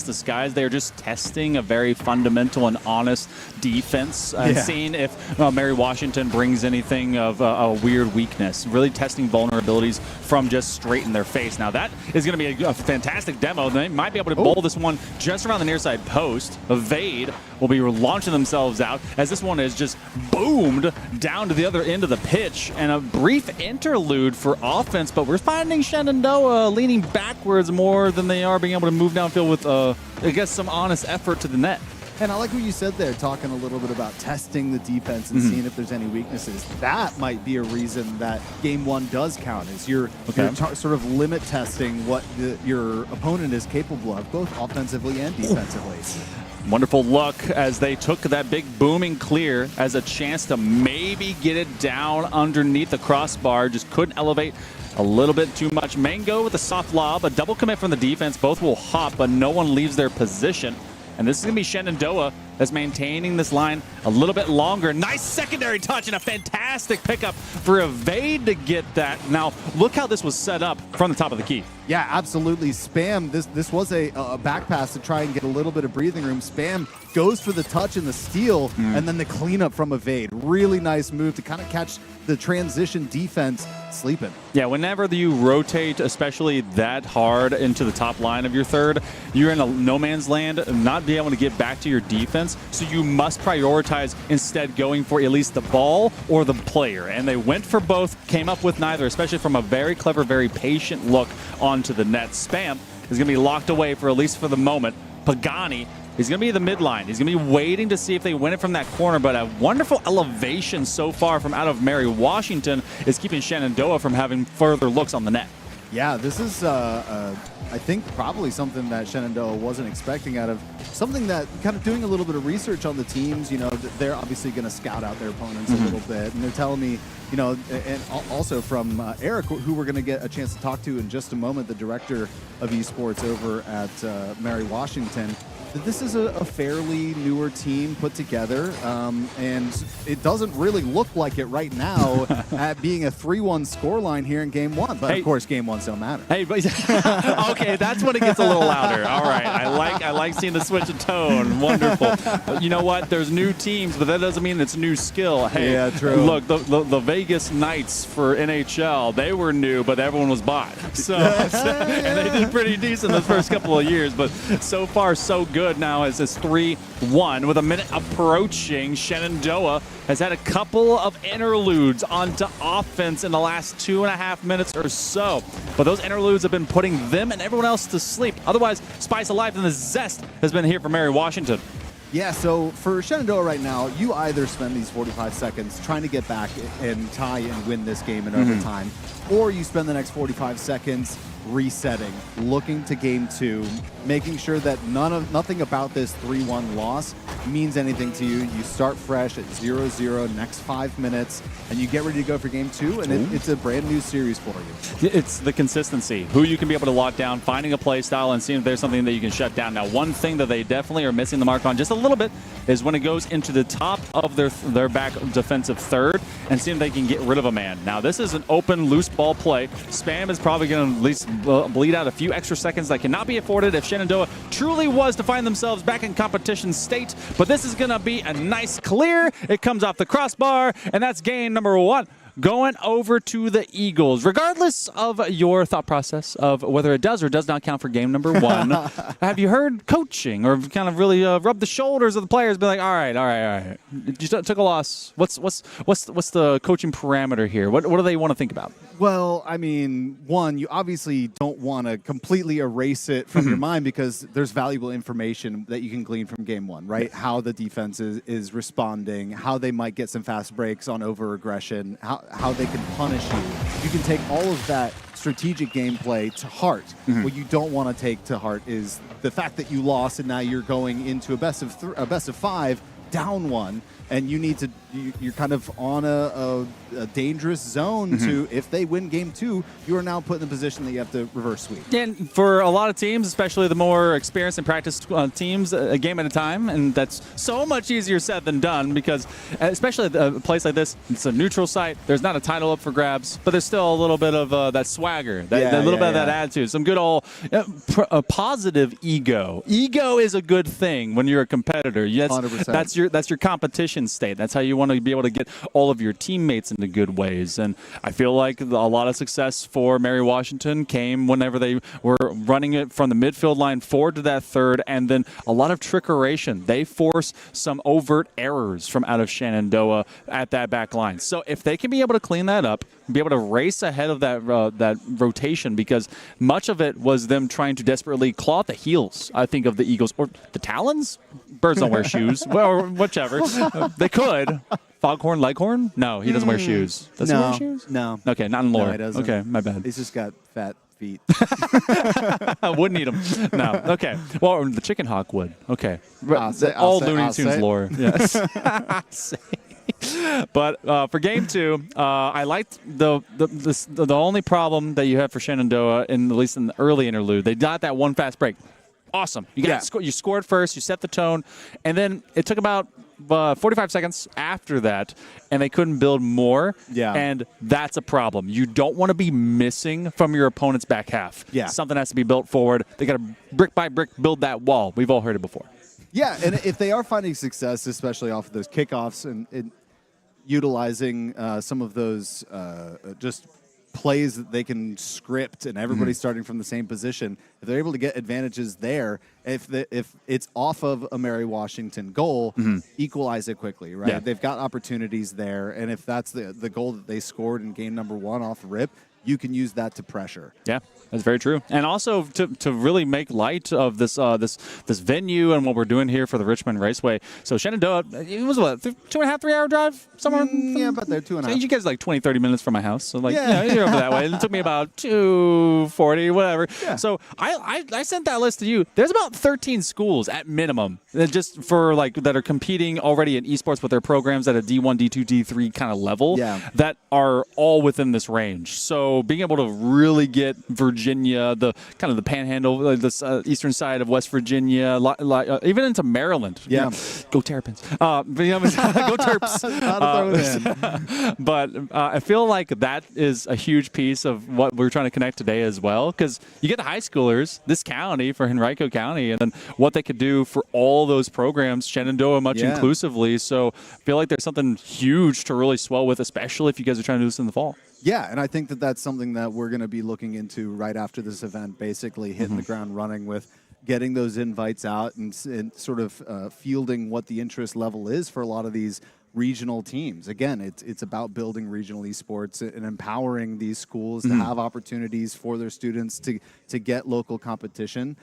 disguised. They're just testing a very fundamental and honest defense and seeing if Mary Washington brings anything of a weird weakness, really testing vulnerabilities from just straight in their face. Now, that is going to be a fantastic demo. They might be able to bowl this one just around the near side post. Evade will be launching themselves out as this one is just boomed down to the other end of the pitch, and a brief interlude for offense, but we're finding Shenandoah leaning backwards more than they are being able to move downfield with, I guess, some honest effort to the net. And I like what you said there, talking a little bit about testing the defense and seeing if there's any weaknesses. That might be a reason that game one does count, is you're sort of limit testing what your opponent is capable of, both offensively and defensively. Wonderful look as they took that big booming clear as a chance to maybe get it down underneath the crossbar. Just couldn't elevate a little bit too much. Mango with a soft lob, a double commit from the defense. Both will hop, but no one leaves their position. And this is going to be Shenandoah that's maintaining this line a little bit longer. Nice secondary touch and a fantastic pickup for Evade to get that. Now, look how this was set up from the top of the key. Yeah, absolutely. Spam, this was a back pass to try and get a little bit of breathing room. Spam goes for the touch and the steal, and then the cleanup from Evade. Really nice move to kind of catch the transition defense sleeping. Yeah, whenever you rotate, especially that hard into the top line of your third, you're in a no man's land, not be able to get back to your defense. So you must prioritize instead going for at least the ball or the player. And they went for both, came up with neither, especially from a very clever, very patient look onto the net. Spam is going to be locked away for at least for the moment. Pagani is going to be the midline. He's going to be waiting to see if they win it from that corner, but a wonderful elevation so far from out of Mary Washington is keeping Shenandoah from having further looks on the net. Yeah, this is, I think, probably something that Shenandoah wasn't expecting out of something that kind of doing a little bit of research on the teams. You know, they're obviously going to scout out their opponents a little bit, and they're telling me, you know, and also from Eric, who we're going to get a chance to talk to in just a moment, the director of esports over at Mary Washington, that this is a fairly newer team put together, and it doesn't really look like it right now at being a 3-1 scoreline here in game one. But of course, game ones don't matter. Hey, but okay, that's when it gets a little louder. All right, I like seeing the switch of tone. Wonderful. But you know what? There's new teams, but that doesn't mean it's new skill. Hey, yeah, true. Look, the Vegas Knights for NHL, they were new, but everyone was bought. So and they did pretty decent the first couple of years, but so far so good. Now as it's 3-1 with a minute approaching. Shenandoah has had a couple of interludes onto offense in the last 2.5 minutes or so, but those interludes have been putting them and everyone else to sleep. Otherwise, spice of life and the zest has been here for Mary Washington. Yeah, so for Shenandoah right now, you either spend these 45 seconds trying to get back and tie and win this game in overtime, or you spend the next 45 seconds resetting, looking to game two, making sure that nothing about this 3-1 loss means anything to you. You start fresh at 0-0 next 5 minutes, and you get ready to go for game 2, and it's a brand new series for you. It's the consistency, who you can be able to lock down, finding a play style, and seeing if there's something that you can shut down. Now, one thing that they definitely are missing the mark on just a little bit is when it goes into the top of their back defensive third and seeing if they can get rid of a man. Now, this is an open, loose ball play. Spam is probably going to at least bleed out a few extra seconds that cannot be afforded if Shenandoah truly was to find themselves back in competition state. But this is going to be a nice clear. It comes off the crossbar, and that's game number 1. Going over to the Eagles. Regardless of your thought process of whether it does or does not count for game number 1, have you heard coaching or kind of really rub the shoulders of the players, be like, all right. You took a loss. What's the coaching parameter here? What do they want to think about? Well, I mean, one, you obviously don't want to completely erase it from your mind because there's valuable information that you can glean from game 1, right? How the defense is responding, how they might get some fast breaks on over-aggression, how they can punish you. You can take all of that strategic gameplay to heart. What you don't want to take to heart is the fact that you lost and now you're going into a best of 5, down 1, and you're kind of on a dangerous zone to, if they win game 2, you are now put in the position that you have to reverse sweep. And for a lot of teams, especially the more experienced and practiced teams, a game at a time, and that's so much easier said than done because, especially at a place like this, it's a neutral site. There's not a title up for grabs, but there's still a little bit of that swagger, that little bit of that attitude, some good old positive ego. Ego is a good thing when you're a competitor. Yes, 100%. That's your competition state. That's how you want to be able to get all of your teammates into good ways. And I feel like a lot of success for Mary Washington came whenever they were running it from the midfield line forward to that third, and then a lot of trickeration. They force some overt errors from out of Shenandoah at that back line. So if they can be able to clean that up, be able to race ahead of that rotation, because much of it was them trying to desperately claw at the heels, I think, of the Eagles. Or the Talons? Birds don't wear shoes. Well, whichever. They could. Foghorn, Leghorn? No, he doesn't wear shoes. Does he wear shoes? No. Okay, not in lore. No, he doesn't. Okay, my bad. He's just got fat feet. I wouldn't eat them. No. Okay. Well, the chicken hawk would. Okay. All Looney Tunes lore. Yes. But for game 2, I liked the only problem that you had for Shenandoah, at least in the early interlude. They got that one fast break. Awesome. You scored first. You set the tone, and then it took about 45 seconds after that, and they couldn't build more. Yeah. And that's a problem. You don't want to be missing from your opponent's back half. Yeah. Something has to be built forward. They got to brick by brick build that wall. We've all heard it before. Yeah, and if they are finding success, especially off of those kickoffs and utilizing some of those just plays that they can script and everybody's starting from the same position, if they're able to get advantages there, if it's off of a Mary Washington goal, equalize it quickly, right? Yeah. They've got opportunities there, and if that's the goal that they scored in game number 1 off rip, you can use that to pressure. Yeah, that's very true. And also to really make light of this this venue and what we're doing here for the Richmond Raceway. So Shenandoah, it was what, 2.5, 3 hour drive somewhere? Yeah, about there, 2.5. So you guys like 20, 30 minutes from my house. So you're over that way. It took me about 2:40, whatever. Yeah. So I sent that list to you. There's about 13 schools at minimum that just for that are competing already in esports with their programs at a D1, D2, D3 kind of level that are all within this range. So being able to really get Virginia, the kind of the panhandle, the eastern side of West Virginia, even into Maryland. Yeah. Go Terrapins. Go Terps. But I feel like that is a huge piece of what we're trying to connect today as well, because you get the high schoolers, this county for Henrico County, and then what they could do for all those programs, Shenandoah much inclusively. So I feel like there's something huge to really swell with, especially if you guys are trying to do this in the fall. Yeah, and I think that that's something that we're going to be looking into right after this event, basically hitting the ground running with getting those invites out and sort of fielding what the interest level is for a lot of these regional teams. Again, it's about building regional esports and empowering these schools to have opportunities for their students to get local competition,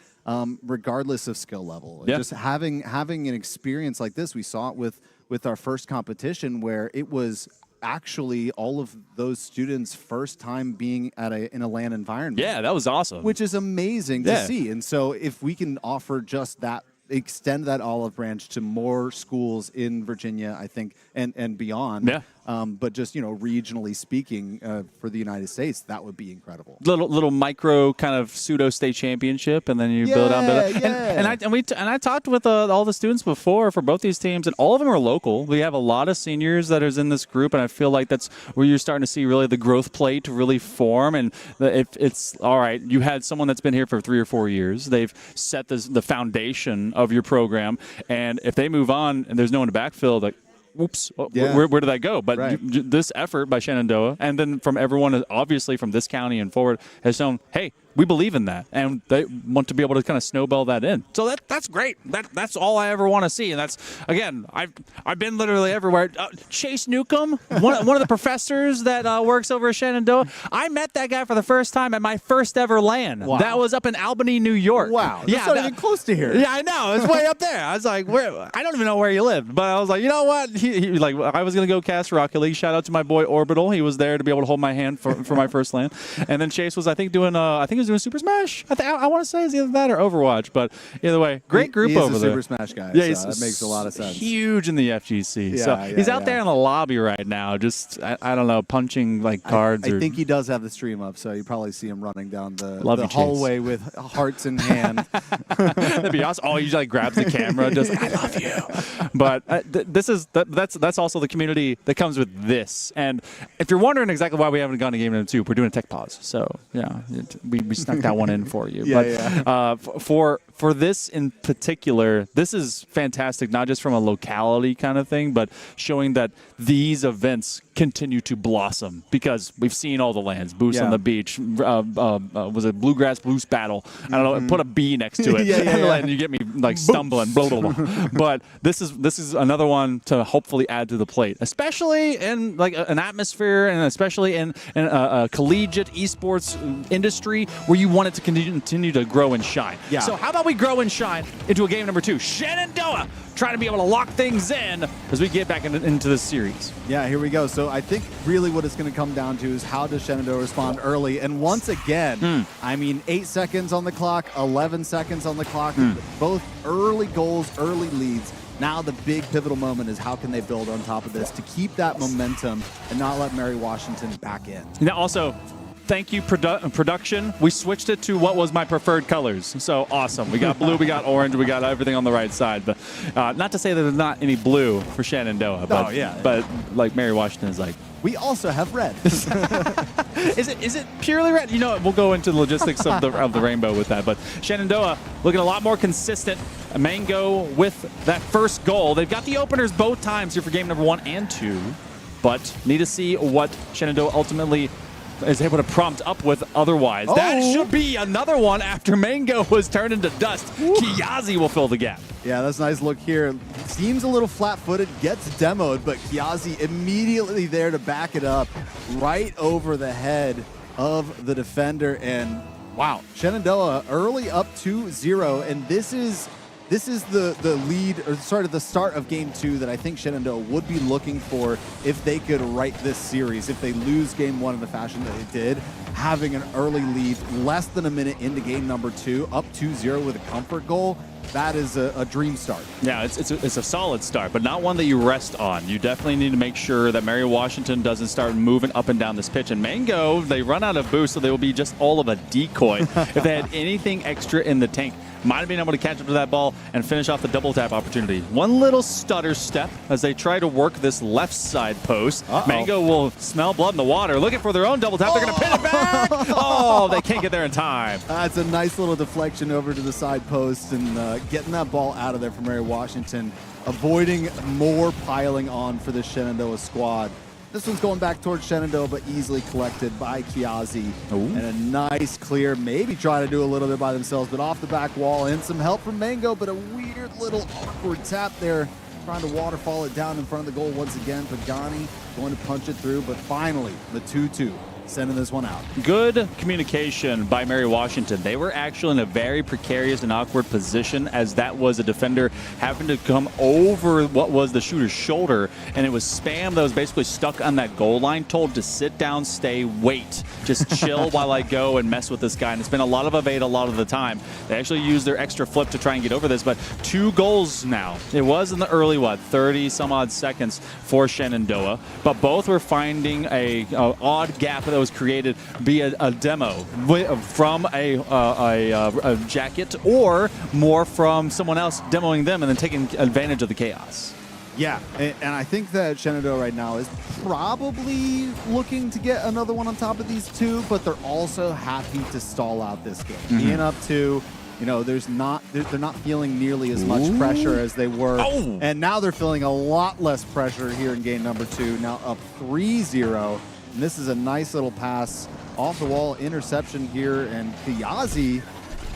regardless of skill level. Yeah. Just having an experience like this, we saw it with our first competition where it was actually all of those students' first time being in a LAN environment. Yeah, that was awesome. Which is amazing to see. And so if we can offer just that, extend that olive branch to more schools in Virginia, I think, and beyond. Yeah. But just, regionally speaking, for the United States, that would be incredible. Little micro kind of pseudo state championship, and then you build on. Yeah. And I talked with all the students before for both these teams, and all of them are local. We have a lot of seniors that is in this group, and I feel like that's where you're starting to see really the growth plate really form. And if it's all right, you had someone that's been here for 3 or 4 years. They've set the foundation of your program, and if they move on and there's no one to backfill, like, whoops, where did that go? But this effort by Shenandoah, and then from everyone, obviously from this county and forward, has shown, hey, we believe in that, and they want to be able to kind of snowball that in. So that's great. That's all I ever want to see, and that's, again, I've been literally everywhere. Chase Newcomb, one of the professors that works over at Shenandoah, I met that guy for the first time at my first ever LAN. Wow. That was up in Albany, New York. Wow, that's not even close to here. Yeah, I know. It's way up there. I was like, I don't even know where you live, but I was like, you know what? He was like, I was gonna go cast Rocket League. Shout out to my boy Orbital. He was there to be able to hold my hand for my first LAN, and then Chase was, I think, doing Super Smash. I want to say it's either that or Overwatch, but either way, great group over there. He's a Super Smash guy. Yeah, so that makes a lot of sense. Huge in the FGC. Yeah, So yeah, he's out there in the lobby right now, just I don't know, punching like cards. I think he does have the stream up, so you probably see him running down the you, hallway with hearts in hand. That'd be awesome. Oh, he like grabs the camera, just I love you. But that's also the community that comes with this. And if you're wondering exactly why we haven't gone to game number 2, we're doing a tech pause. So yeah, we snuck that one in for you. For this in particular, this is fantastic, not just from a locality kind of thing, but showing that these events continue to blossom, because we've seen all the lands. Boost on the beach, was it Bluegrass Boost Battle? I don't know, put a B next to it. And you get me like stumbling. But this is another one to hopefully add to the plate, especially in like an atmosphere, and especially in a collegiate esports industry where you want it to continue to grow and shine. Yeah. So how about we grow and shine into a game number 2? Shenandoah trying to be able to lock things in as we get back into this series. Yeah, here we go. So I think really what it's going to come down to is how does Shenandoah respond early? And once again, 8 seconds on the clock, 11 seconds on the clock, both early goals, early leads. Now the big pivotal moment is how can they build on top of this to keep that momentum and not let Mary Washington back in. Now also, thank you, production. We switched it to what was my preferred colors. So awesome. We got blue, we got orange, we got everything on the right side. But not to say that there's not any blue for Shenandoah. But, but like Mary Washington is like, we also have red. Is it purely red? You know, we'll go into the logistics of the rainbow with that. But Shenandoah looking a lot more consistent. Mango with that first goal. They've got the openers both times here for game number 1 and 2. But need to see what Shenandoah ultimately is able to prompt up with otherwise. That should be another one after Mango was turned into dust. Kiazi will fill the gap. Yeah, that's a nice look here. Seems a little flat-footed, gets demoed, but Kiazi immediately there to back it up right over the head of the defender. And wow, Shenandoah early up 2-0, and this is the lead, or sort of the start of game 2 that I think Shenandoah would be looking for if they could right this series. If they lose game 1 in the fashion that they did, having an early lead, less than a minute into game number 2, up 2-0 with a comfort goal, that is a dream start. Yeah, it's a solid start, but not one that you rest on. You definitely need to make sure that Mary Washington doesn't start moving up and down this pitch. And Mango, they run out of boost, so they will be just all of a decoy. If they had anything extra in the tank, might have been able to catch up to that ball and finish off the double tap opportunity. One little stutter step as they try to work this left side post. Mango will smell blood in the water, looking for their own double tap. They're going to pin it back. Oh, they can't get there in time. That's a nice little deflection over to the side post and getting that ball out of there from Mary Washington, avoiding more piling on for the Shenandoah squad. This one's going back towards Shenandoah, but easily collected by Kiazi. And a nice clear, maybe trying to do a little bit by themselves, but off the back wall, and some help from Mango, but a weird little awkward tap there, trying to waterfall it down in front of the goal once again. Pagani going to punch it through, but finally, the 2-2. sending this one out. Good communication by Mary Washington. They were actually in a very precarious and awkward position, as that was a defender having to come over what was the shooter's shoulder, and it was Spam that was basically stuck on that goal line, told to sit down, stay, wait, just chill while I go and mess with this guy. And it's been a lot of evade a lot of the time. They actually used their extra flip to try and get over this, but 2 goals now. It was in the early, 30 some odd seconds for Shenandoah, but both were finding a odd gap that was created via a demo from a jacket, or more from someone else demoing them and then taking advantage of the chaos. Yeah, and I think that Shenandoah right now is probably looking to get another one on top of these 2, but they're also happy to stall out this game. Being up 2, you know, they're not feeling nearly as much pressure as they were. Oh. And now they're feeling a lot less pressure here in game number 2, now up 3-0. And this is a nice little pass off the wall, interception here, and Kiyazi,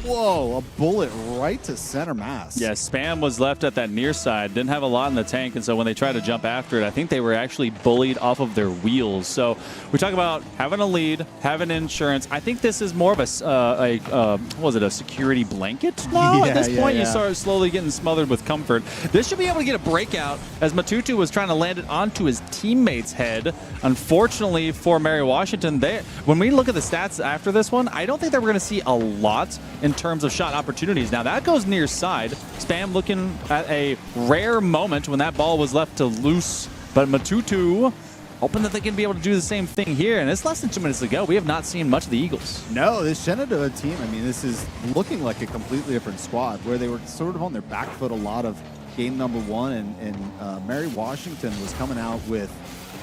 whoa, a bullet right to center mass. Yeah, Spam was left at that near side, didn't have a lot in the tank, and so when they tried to jump after it, I think they were actually bullied off of their wheels. So we talk about having a lead, having insurance. I think this is more of what was it, a security blanket now? Yeah, At this point, yeah. you start slowly getting smothered with comfort. This should be able to get a breakout, as Matutu was trying to land it onto his teammate's head. Unfortunately for Mary Washington, when we look at the stats after this one, I don't think that we're going to see a lot in terms of shot opportunities. Now that goes near side. Spam looking at a rare moment when that ball was left to loose, but Matutu hoping that they can be able to do the same thing here. And it's less than 2 minutes to go. We have not seen much of the Eagles. No, this Shenandoah team, I mean, this is looking like a completely different squad, where they were sort of on their back foot a lot of game number 1, and Mary Washington was coming out with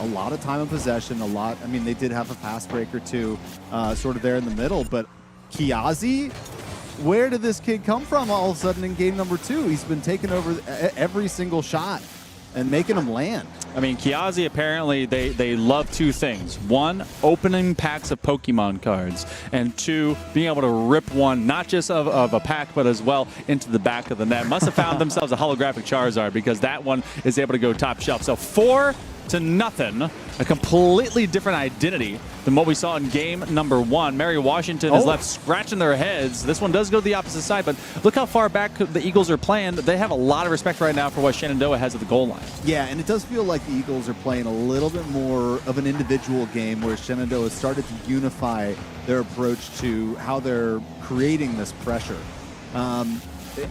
a lot of time of possession, I mean, they did have a pass break or 2 sort of there in the middle, but Kiyazi, where did this kid come from all of a sudden in game number 2? He's been taking over every single shot and making them land. I mean, Kiyazi, apparently, they love 2 things. 1, opening packs of Pokemon cards, and 2, being able to rip one, not just of a pack, but as well into the back of the net. Must have found themselves a holographic Charizard, because that one is able to go top shelf. So 4-0, a completely different identity than what we saw in game number 1. Mary Washington is left scratching their heads. This one does go to the opposite side, but look how far back the Eagles are playing. They have a lot of respect right now for what Shenandoah has at the goal line. Yeah, and it does feel like the Eagles are playing a little bit more of an individual game, where Shenandoah started to unify their approach to how they're creating this pressure.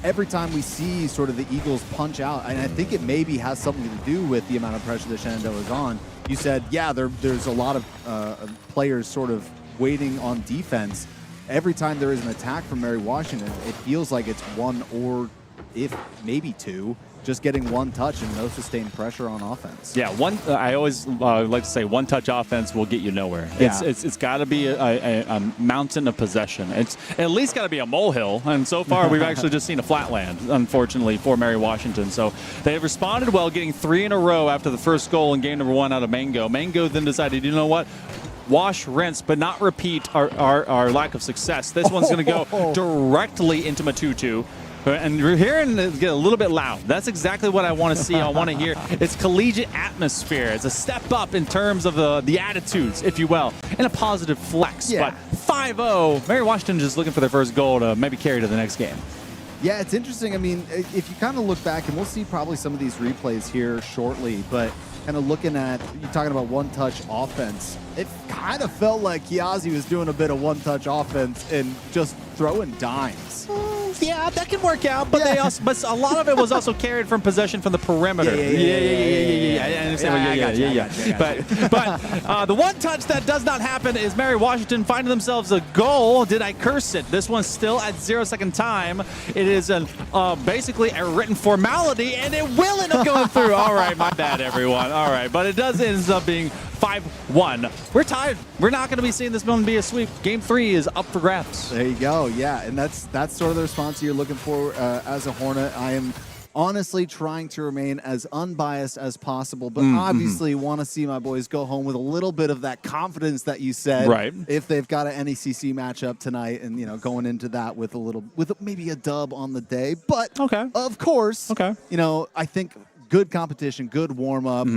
Every time we see sort of the Eagles punch out, and I think it maybe has something to do with the amount of pressure that Shenandoah is on. You said, yeah, there's a lot of players sort of waiting on defense. Every time there is an attack from Mary Washington, it feels like it's 1 or if maybe 2, just getting 1 touch and no sustained pressure on offense. Yeah, I always like to say 1-touch offense will get you nowhere. Yeah. It's got to be a mountain of possession. It's at least got to be a molehill, and so far we've actually just seen a flatland, unfortunately, for Mary Washington. So they have responded well, getting 3 in a row after the first goal in game number 1 out of Mango. Mango then decided, you know what? Wash, rinse, but not repeat our lack of success. This one's going to go directly into Matutu. And we're hearing it get a little bit loud. That's exactly what I want to see. I want to hear. It's collegiate atmosphere. It's a step up in terms of the attitudes, if you will, and a positive flex. Yeah. But 5-0, Mary Washington just looking for their first goal to maybe carry to the next game. Yeah, it's interesting. I mean, if you kind of look back, and we'll see probably some of these replays here shortly, but kind of looking at, you're talking about 1-touch offense, it kind of felt like Kiyazi was doing a bit of 1-touch offense and just throwing dimes. Yeah, that can work out, but but a lot of it was also carried from possession from the perimeter. Yeah. I understand. But the 1-touch that does not happen is Mary Washington finding themselves a goal. Did I curse it? This one's still at 0-second time. It is basically a written formality, and it will end up going through. All right, my bad, everyone. All right, but it does end up being 5-1. We're tied. We're not going to be seeing this one be a sweep. Game 3 is up for grabs. There you go. Yeah, and that's sort of the response you're looking for as a Hornet. I am honestly trying to remain as unbiased as possible, but obviously want to see my boys go home with a little bit of that confidence that you said. Right. If they've got an NECC matchup tonight, and going into that with maybe a dub on the day. But of course, I think good competition, good warm up.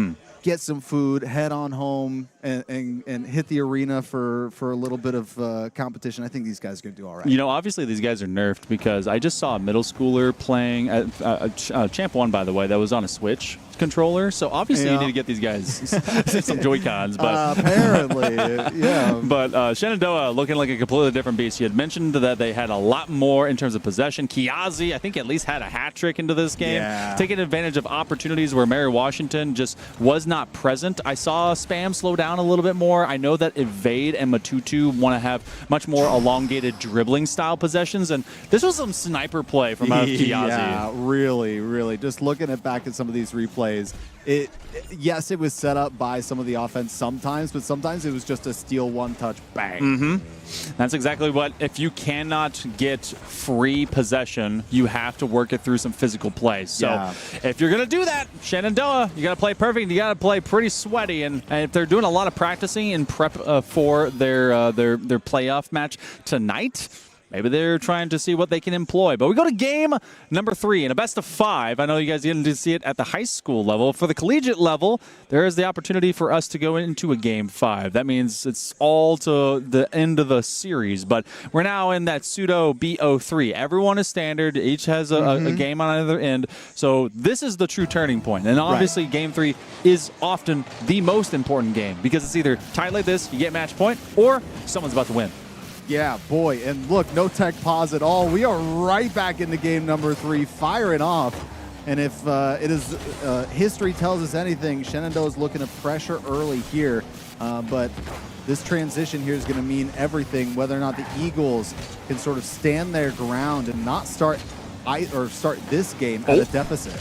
get some food, head on home, and hit the arena for a little bit of competition. I think these guys are going to do all right. You know, obviously these guys are nerfed because I just saw a middle schooler playing Champ 1, by the way, that was on a Switch controller. So obviously you need to get these guys some Joy-Cons. But apparently, yeah. But Shenandoah looking like a completely different beast. You had mentioned that they had a lot more in terms of possession. Kiazi, I think, at least had a hat trick into this game, taking advantage of opportunities where Mary Washington just was not present. I saw Spam slow down a little bit more. I know that Evade and Matutu want to have much more elongated dribbling style possessions, and this was some sniper play from out of Kiazi. Yeah, really, really. Just looking back at some of these replays, yes, it was set up by some of the offense sometimes, but sometimes it was just a steal, one-touch, bang. That's exactly what, if you cannot get free possession, you have to work it through some physical play. So if you're going to do that, Shenandoah, you got to play perfect. You got to play pretty sweaty. And if they're doing a lot of practicing in prep for their playoff match tonight, maybe they're trying to see what they can employ. But we go to game number 3 in a best of 5. I know you guys didn't get to see it at the high school level. For the collegiate level, there is the opportunity for us to go into a game 5. That means it's all to the end of the series. But we're now in that pseudo BO3. Everyone is standard. Each has a game on either end. So this is the true turning point. And obviously game 3 is often the most important game because it's either tied like this, you get match point, or someone's about to win. Yeah, boy, and look, no tech pause at all. We are right back into game number 3, firing off. And if history tells us anything, Shenandoah is looking to pressure early here. But this transition here is going to mean everything, whether or not the Eagles can sort of stand their ground and not start this game at a deficit.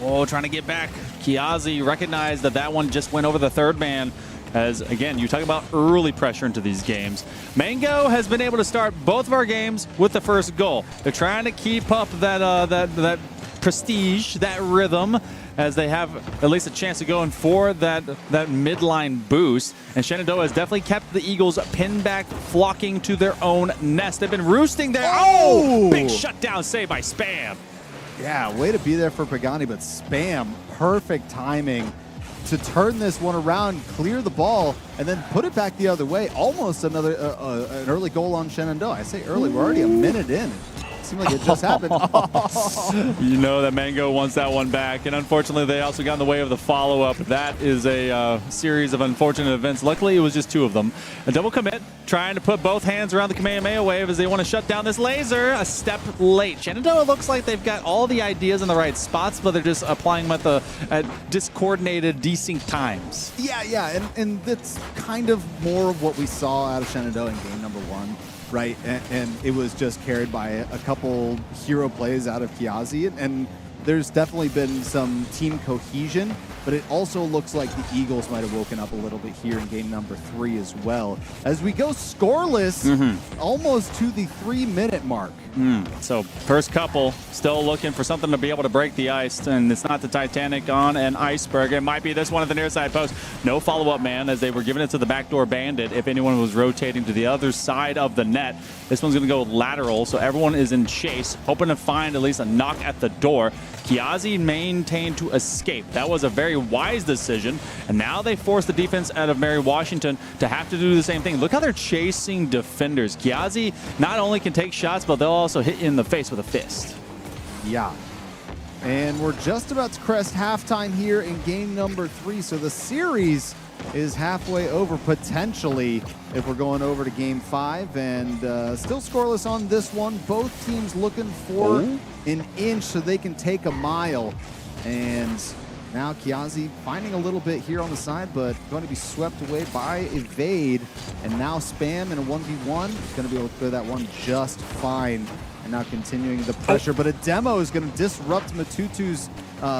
Oh, trying to get back. Kiazi recognized that one just went over the third man. As, again, you talk about early pressure into these games. Mango has been able to start both of our games with the first goal. They're trying to keep up that prestige, that rhythm, as they have at least a chance of going for that midline boost. And Shenandoah has definitely kept the Eagles pinned back, flocking to their own nest. They've been roosting there. Oh! Big shutdown save by Spam. Yeah, way to be there for Pagani, but Spam, perfect timing to turn this one around, clear the ball, and then put it back the other way. Almost another an early goal on Shenandoah. I say early, we're already a minute in. It seemed like it just happened. You know that Mango wants that one back, and unfortunately they also got in the way of the follow-up. That is a series of unfortunate events. Luckily, it was just 2 of them. A double commit, trying to put both hands around the Kamehameha wave as they want to shut down this laser. A step late. Shenandoah looks like they've got all the ideas in the right spots, but they're just applying them at discoordinated, desynced times. Yeah, and that's kind of more of what we saw out of Shenandoah in game number 1. Right, and it was just carried by a couple hero plays out of Kiazi, and there's definitely been some team cohesion, but it also looks like the Eagles might have woken up a little bit here in game number 3 as well. As we go scoreless, almost to the 3-minute mark. So first couple, still looking for something to be able to break the ice, and it's not the Titanic on an iceberg. It might be this one at the near side post. No follow-up man as they were giving it to the backdoor bandit if anyone was rotating to the other side of the net. This one's going to go lateral, so everyone is in chase, hoping to find at least a knock at the door. Kiazi maintained to escape. That was a very wise decision, and now they force the defense out of Mary Washington to have to do the same thing. Look how they're chasing defenders. Kiazi not only can take shots, but they'll also hit you in the face with a fist. Yeah. And we're just about to crest halftime here in game number 3, so the series is halfway over potentially if we're going over to game 5, and still scoreless on this one. Both teams looking for an inch so they can take a mile, and now Kiazi finding a little bit here on the side, but going to be swept away by Evade, and now Spam in a 1v1 going to be able to clear that one just fine. And now continuing the pressure, but a demo is going to disrupt Matutu's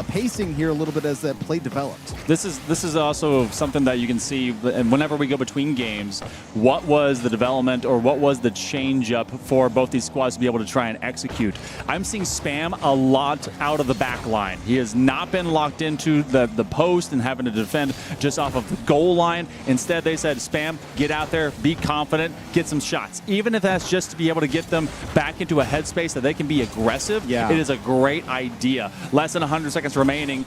pacing here a little bit as that play developed. This is also something that you can see, and whenever we go between games, what was the development or what was the change up for both these squads to be able to try and execute. I'm seeing Spam a lot out of the back line. He has not been locked into the post and having to defend just off of the goal line. Instead, they said, Spam, get out there, be confident, get some shots. Even if that's just to be able to get them back into a headspace that they can be aggressive, Yeah. it is a great idea. Less than 100 seconds remaining.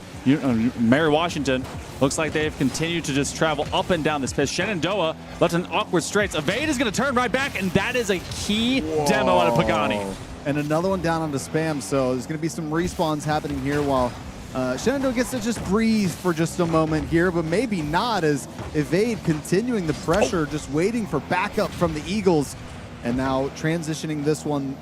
Mary Washington looks like they've continued to just travel up and down this pitch. Shenandoah left an awkward straights. Evade is going to turn right back, and that is a key demo out of Pagani. And another one down onto Spam, so there's going to be some respawns happening here while Shenandoah gets to just breathe for just a moment here, but maybe not, as Evade continuing the pressure, just waiting for backup from the Eagles, and now transitioning this one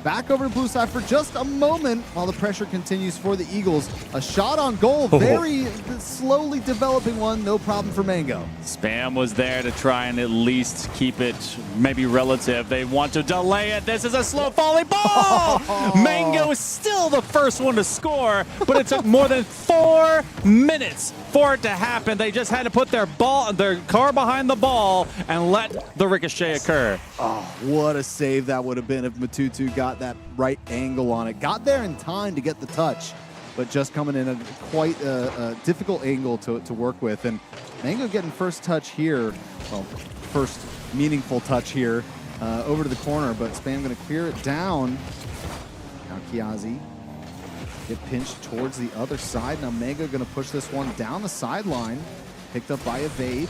back over to blue side for just a moment while the pressure continues for the Eagles. A shot on goal, very slowly developing one, no problem for Mango. Spam was there to try and at least keep it maybe relative. They want to delay it. This is a slow falling ball. Mango is still the first one to score, but it took more than 4 minutes for it to happen. They just had to put their car behind the ball and let the ricochet occur. Oh, what a save that would have been if Matutu got that right angle on it. Got there in time to get the touch, but just coming in a quite a difficult angle to work with. And Mango getting first touch here, well, first meaningful touch here over to the corner, but Spam going to clear it down. Now Kiazi get pinched towards the other side. Now Mango going to push this one down the sideline, picked up by Evade.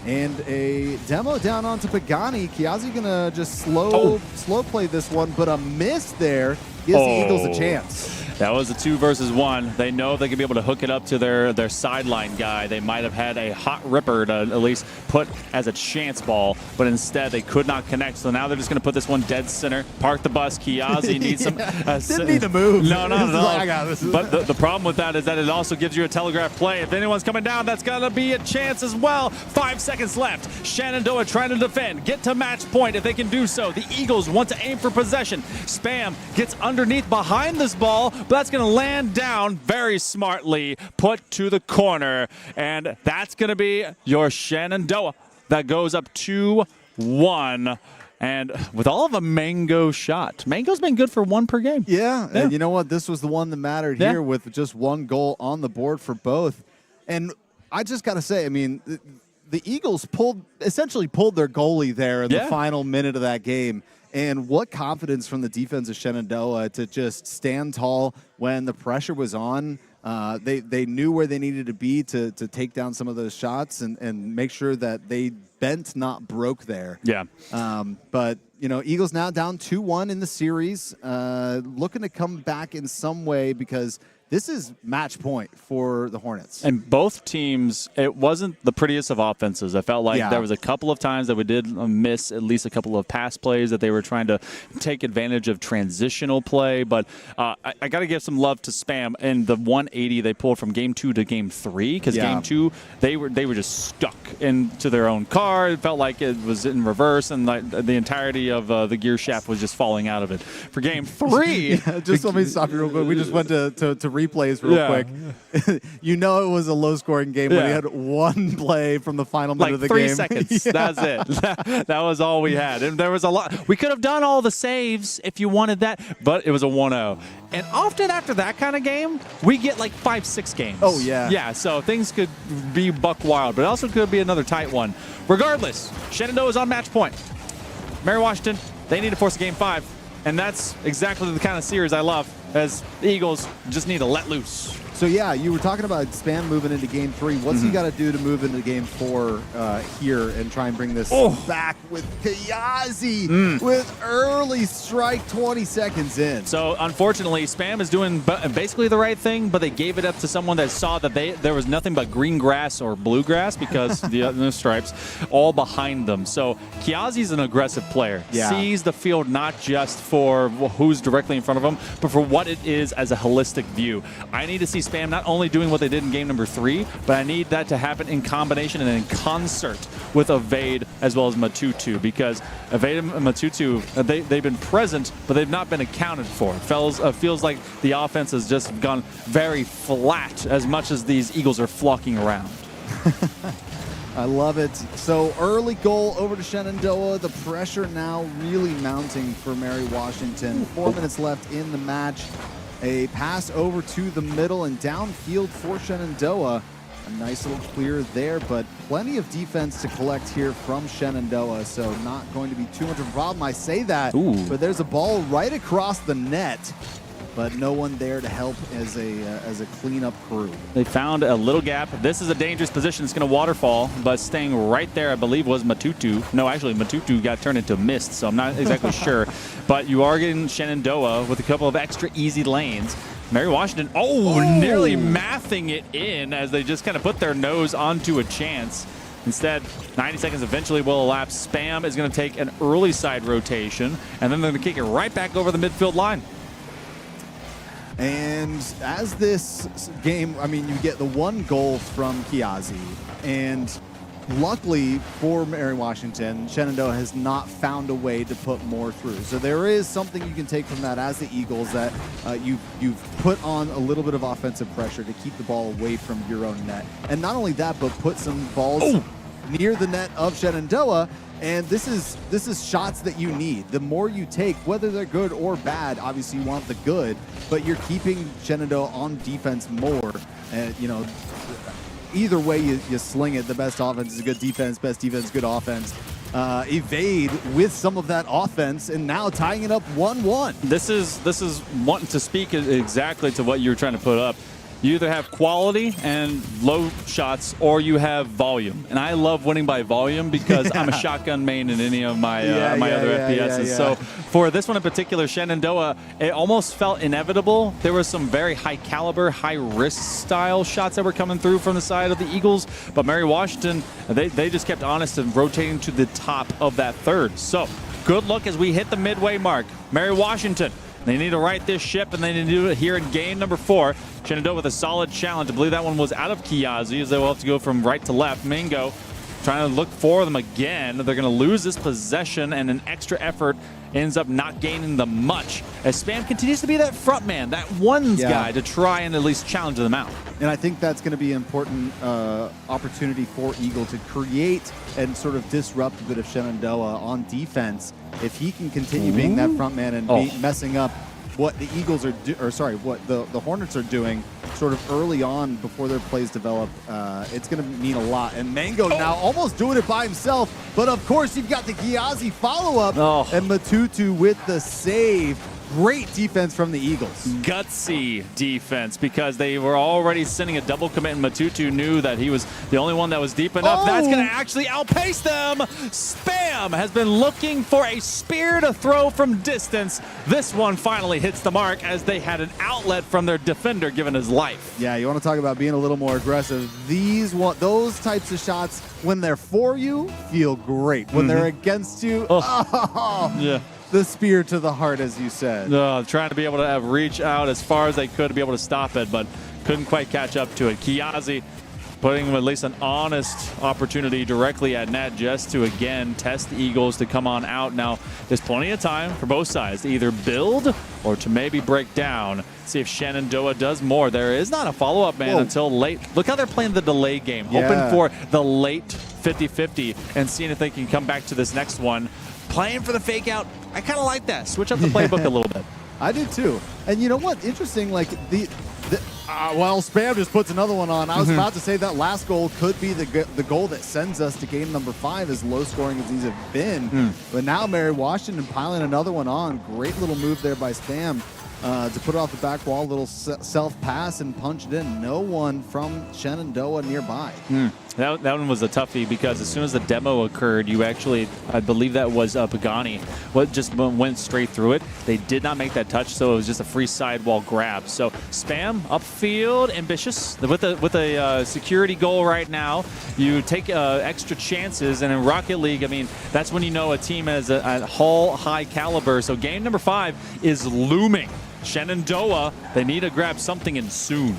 And a demo down onto Pagani. Kiazi gonna just slow play this one, but a miss there gives the Eagles a chance. That was a 2 versus 1. They know they could be able to hook it up to their sideline guy. They might have had a hot ripper to at least put as a chance ball, but instead they could not connect. So now they're just going to put this one dead center, park the bus. Kiazi needs some... Didn't need to move. No, not at all. I got this. But the problem with that is that it also gives you a telegraph play. If anyone's coming down, that's going to be a chance as well. 5 seconds left. Shenandoah trying to defend. Get to match point if they can do so. The Eagles want to aim for possession. Spam gets underneath behind this ball, but that's going to land down very smartly, put to the corner, and that's going to be your Shenandoah. That goes up 2-1. And with all of a Mango shot, Mango's been good for 1 per game. Yeah, and you know what? This was the one that mattered here with just 1 goal on the board for both. And I just got to say, I mean, the Eagles essentially pulled their goalie there in the final minute of that game. And what confidence from the defense of Shenandoah to just stand tall when the pressure was on. They knew where they needed to be to take down some of those shots and make sure that they bent, not broke there. Yeah. But, you know, Eagles now down 2-1 in the series, looking to come back in some way because this is match point for the Hornets. And both teams, it wasn't the prettiest of offenses. I felt like there was a couple of times that we did miss at least a couple of pass plays that they were trying to take advantage of transitional play. But I got to give some love to Spam and the 180 they pulled from Game 2 to Game 3. Because Game 2, they were just stuck into their own car. It felt like it was in reverse, and the entirety of the gear shaft was just falling out of it. For Game 3... just let me stop you real quick. We just went to replays real quick. You know it was a low-scoring game when we had 1 play from the final minute of the 3 game. seconds. That's it. That was all we had. And there was a lot. We could have done all the saves if you wanted that, but it was a 1-0. And often after that kind of game, we get like 5-6 games. Oh, yeah. Yeah, so things could be buck wild, but it also could be another tight one. Regardless, Shenandoah is on match point. Mary Washington, they need to force a Game 5. And that's exactly the kind of series I love, as the Eagles just need to let loose. So, yeah, you were talking about Spam moving into Game 3. What's he got to do to move into Game 4 here and try and bring this back with Kiazi with early strike 20 seconds in? So, unfortunately, Spam is doing basically the right thing, but they gave it up to someone that saw that there was nothing but green grass or blue grass because the stripes all behind them. So, Kiazi's an aggressive player. Sees the field not just for who's directly in front of him, but for what it is as a holistic view. I need to see Spam not only doing what they did in game number 3, but I need that to happen in combination and in concert with Evade as well as Matutu, because Evade and Matutu, they've been present, but they've not been accounted for. Feels like the offense has just gone very flat as much as these Eagles are flocking around. I love it. So early goal over to Shenandoah. The pressure now really mounting for Mary Washington. 4 minutes left in the match. A pass over to the middle and downfield for Shenandoah. A nice little clear there, but plenty of defense to collect here from Shenandoah, so not going to be too much of a problem. I say that, but there's a ball right across the net, but no one there to help as a cleanup crew. They found a little gap. This is a dangerous position. It's going to waterfall, but staying right there, I believe, was Matutu. No, actually, Matutu got turned into mist, so I'm not exactly sure. But you are getting Shenandoah with a couple of extra easy lanes. Mary Washington, nearly mathing it in as they just kind of put their nose onto a chance. Instead, 90 seconds eventually will elapse. Spam is going to take an early side rotation, and then they're going to kick it right back over the midfield line. And as this game, I mean, you get the one goal from Kiazi, and luckily for Mary Washington, Shenandoah has not found a way to put more through. So there is something you can take from that as the Eagles, that you've put on a little bit of offensive pressure to keep the ball away from your own net. And not only that, but put some balls near the net of Shenandoah. And this is shots that you need. The more you take, whether they're good or bad, obviously you want the good, but you're keeping Shenandoah on defense more. And, you know, either way you sling it, the best offense is good defense, best defense, good offense. Evade with some of that offense, and now tying it up 1-1. This is wanting to speak exactly to what you're trying to put up. You either have quality and low shots, or you have volume. And I love winning by volume because I'm a shotgun main in any of my other FPSs. So for this one in particular, Shenandoah, it almost felt inevitable. There was some very high caliber, high risk style shots that were coming through from the side of the Eagles. But Mary Washington, they just kept honest and rotating to the top of that third. So good luck as we hit the midway mark. Mary Washington, they need to right this ship, and they need to do it here in game number 4. Shenandoah with a solid challenge. I believe that one was out of Kiazi, as they will have to go from right to left. Mingo trying to look for them again. They're going to lose this possession, and an extra effort ends up not gaining them much, as Spam continues to be that front man, that ones guy to try and at least challenge them out. And I think that's going to be an important opportunity for Eagle to create and sort of disrupt a bit of Shenandoah on defense. If he can continue being that front man and messing up what the Eagles are what the Hornets are doing sort of early on before their plays develop, it's going to mean a lot. And Mango now almost doing it by himself, but of course you've got the Kiazi follow-up, and Matutu with the save. Great defense from the Eagles. Gutsy defense, because they were already sending a double commit, and Matutu knew that he was the only one that was deep enough. That's going to actually outpace them. Spam has been looking for a spear to throw from distance. This one finally hits the mark, as they had an outlet from their defender given his life. Yeah, you want to talk about being a little more aggressive. Those types of shots, when they're for you, feel great. When they're against you, the spear to the heart, as you said. Trying to be able to reach out as far as they could to be able to stop it, but couldn't quite catch up to it. Kiazi putting at least an honest opportunity directly at net, just to, again, test the Eagles to come on out. Now, there's plenty of time for both sides to either build or to maybe break down. See if Shenandoah does more. There is not a follow-up, man, until late. Look how they're playing the delay game, hoping for the late 50-50 and seeing if they can come back to this next one. Playing for the fake out. I kind of like that. Switch up the playbook a little bit. I do too. And you know what? Interesting, like well, Spam just puts another one on. I was about to say that last goal could be the goal that sends us to game number 5, as low scoring as these have been. But now Mary Washington piling another one on. Great little move there by Spam to put it off the back wall, a little self pass and punch it in. No one from Shenandoah nearby. That one was a toughie, because as soon as the demo occurred, you actually, I believe that was Pagani, just went straight through it. They did not make that touch, so it was just a free sidewall grab. So Spam upfield, ambitious with a security goal right now. You take extra chances, and in Rocket League, I mean, that's when you know a team has a whole high caliber. So game number 5 is looming. Shenandoah, they need to grab something in soon.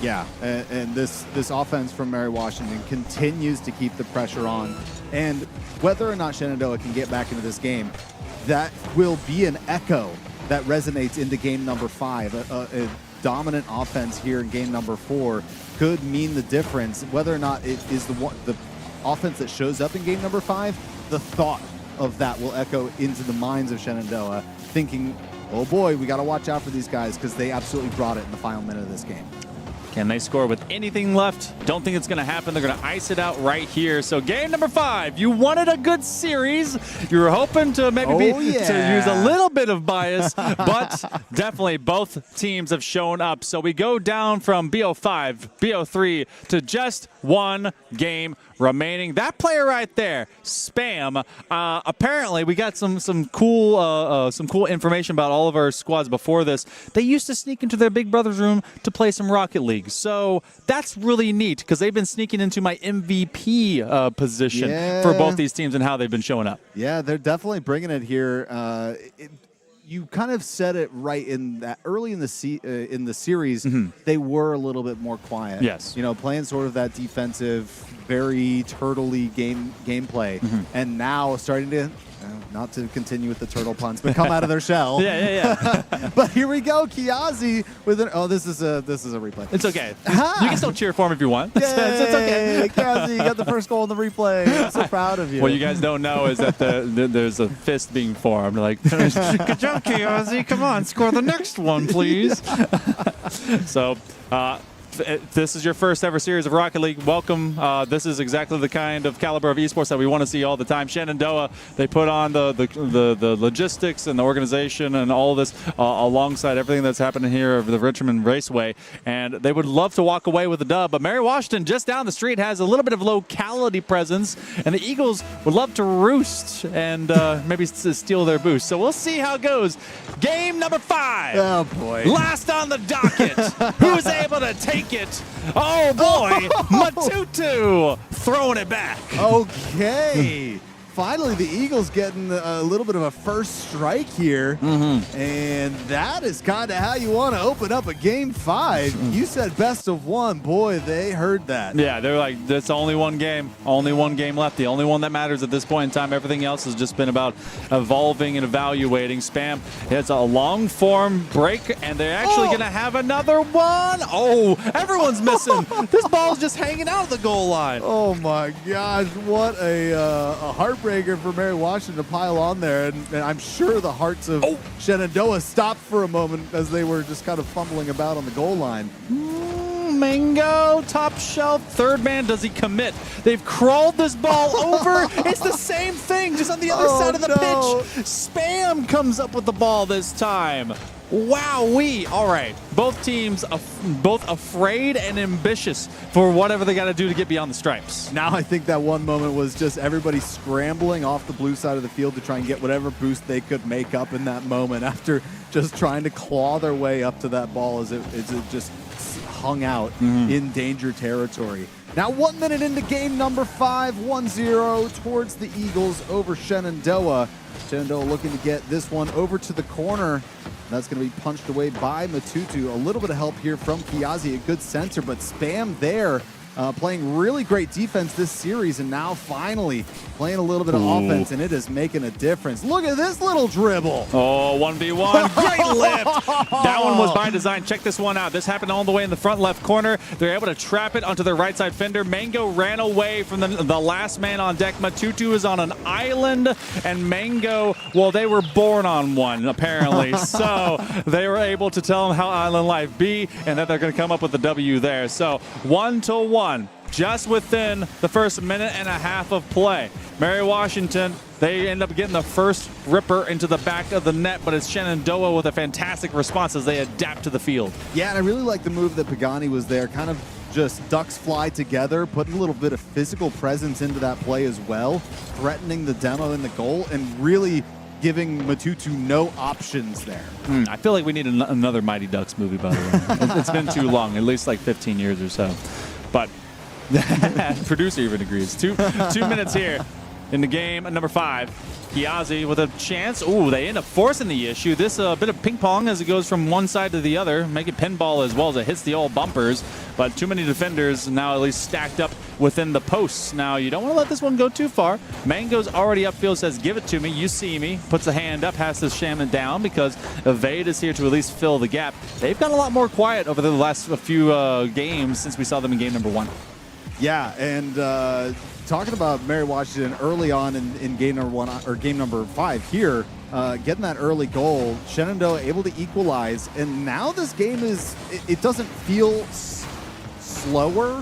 Yeah, and this offense from Mary Washington continues to keep the pressure on. And whether or not Shenandoah can get back into this game, that will be an echo that resonates into game number 5. A dominant offense here in game number 4 could mean the difference. Whether or not it is the offense that shows up in game number 5, the thought of that will echo into the minds of Shenandoah, thinking, oh boy, we got to watch out for these guys, because they absolutely brought it in the final minute of this game. Can they score with anything left? Don't think it's going to happen. They're going to ice it out right here. So game number 5. You wanted a good series. You were hoping to maybe to use a little bit of bias, but definitely both teams have shown up. So we go down from BO5, BO3 to just one game remaining. That player right there, Spam. Apparently, we got some cool information about all of our squads before this. They used to sneak into their big brother's room to play some Rocket League. So that's really neat because they've been sneaking into my MVP position for both these teams and how they've been showing up. Yeah, they're definitely bringing it here. You kind of said it right in that early in the series, they were a little bit more quiet. Yes, playing sort of that defensive, very turtle-y gameplay, and now starting to. Not to continue with the turtle puns, but come out of their shell. Yeah. But here we go, Kiazi with an. Oh, this is a replay. It's okay. You can still cheer for him if you want. It's okay. Kiazi, you got the first goal in the replay. I'm so proud of you. What you guys don't know is that there's a fist being formed. Like, good job, Kiazi. Come on, score the next one, please. So. This is your first ever series of Rocket League. Welcome. This is exactly the kind of caliber of esports that we want to see all the time. Shenandoah, they put on the logistics and the organization and all of this alongside everything that's happening here of the Richmond Raceway. And they would love to walk away with a dub. But Mary Washington, just down the street, has a little bit of locality presence. And the Eagles would love to roost and maybe steal their boost. So we'll see how it goes. Game number 5. Oh, boy. Last on the docket. Who's able to take it? Oh boy, Matutu throwing it back. Okay. Finally, the Eagles getting a little bit of a first strike here. And that is kind of how you want to open up a game 5. You said best of 1. Boy, they heard that. Yeah, they're like, there's only one game. Only one game left. The only one that matters at this point in time. Everything else has just been about evolving and evaluating. Spam hits a long form break, and they're actually going to have another one. Oh, everyone's missing. This ball's just hanging out of the goal line. Oh, my gosh. What a heartbreaker for Mary Washington to pile on there. And I'm sure the hearts of Shenandoah stopped for a moment as they were just kind of fumbling about on the goal line. Mango, top shelf, third man. Does he commit? They've crawled this ball over. It's the same thing, just on the other side of the pitch. Spam comes up with the ball this time. Wowee. All right. Both teams both afraid and ambitious for whatever they got to do to get beyond the stripes. Now I think that one moment was just everybody scrambling off the blue side of the field to try and get whatever boost they could make up in that moment after just trying to claw their way up to that ball as it just hung out in danger territory. Now 1 minute into game number 5, 1-0 towards the Eagles over Shenandoah. Shenandoah looking to get this one over to the corner. That's going to be punched away by Matutu. A little bit of help here from Kiazi, a good center, but Spam there playing really great defense this series, and now finally playing a little bit of offense, and it is making a difference. Look at this little dribble. Oh, 1v1. Great lift. That one was by design. Check this one out. This happened all the way in the front left corner. They're able to trap it onto their right side fender. Mango ran away from the last man on deck. Matutu is on an island, and Mango, well, they were born on one, apparently. So they were able to tell them how island life be, and that they're going to come up with the W there. So 1-1. Just within the first minute and a half of play. Mary Washington, they end up getting the first ripper into the back of the net, but it's Shenandoah with a fantastic response as they adapt to the field. Yeah, and I really like the move that Pagani was there, kind of just ducks fly together, putting a little bit of physical presence into that play as well, threatening the demo in the goal, and really giving Matutu no options there. I feel like we need another Mighty Ducks movie, by the way. It's been too long, at least like 15 years or so. But producer even agrees. Two minutes here in the game. Number 5, Kiazi with a chance. Ooh, they end up forcing the issue. This a bit of ping pong as it goes from one side to the other, making pinball as well as it hits the old bumpers. But too many defenders now at least stacked up within the posts. Now you don't want to let this one go too far. Mango's already upfield, says give it to me, you see me, puts a hand up, has to sham it down because Evade is here to at least fill the gap. They've got a lot more quiet over the last few games since we saw them in game number 1. Yeah, and talking about Mary Washington early on in game number 1 or game number 5 here, getting that early goal, Shenandoah able to equalize, and now this game is it doesn't feel slower,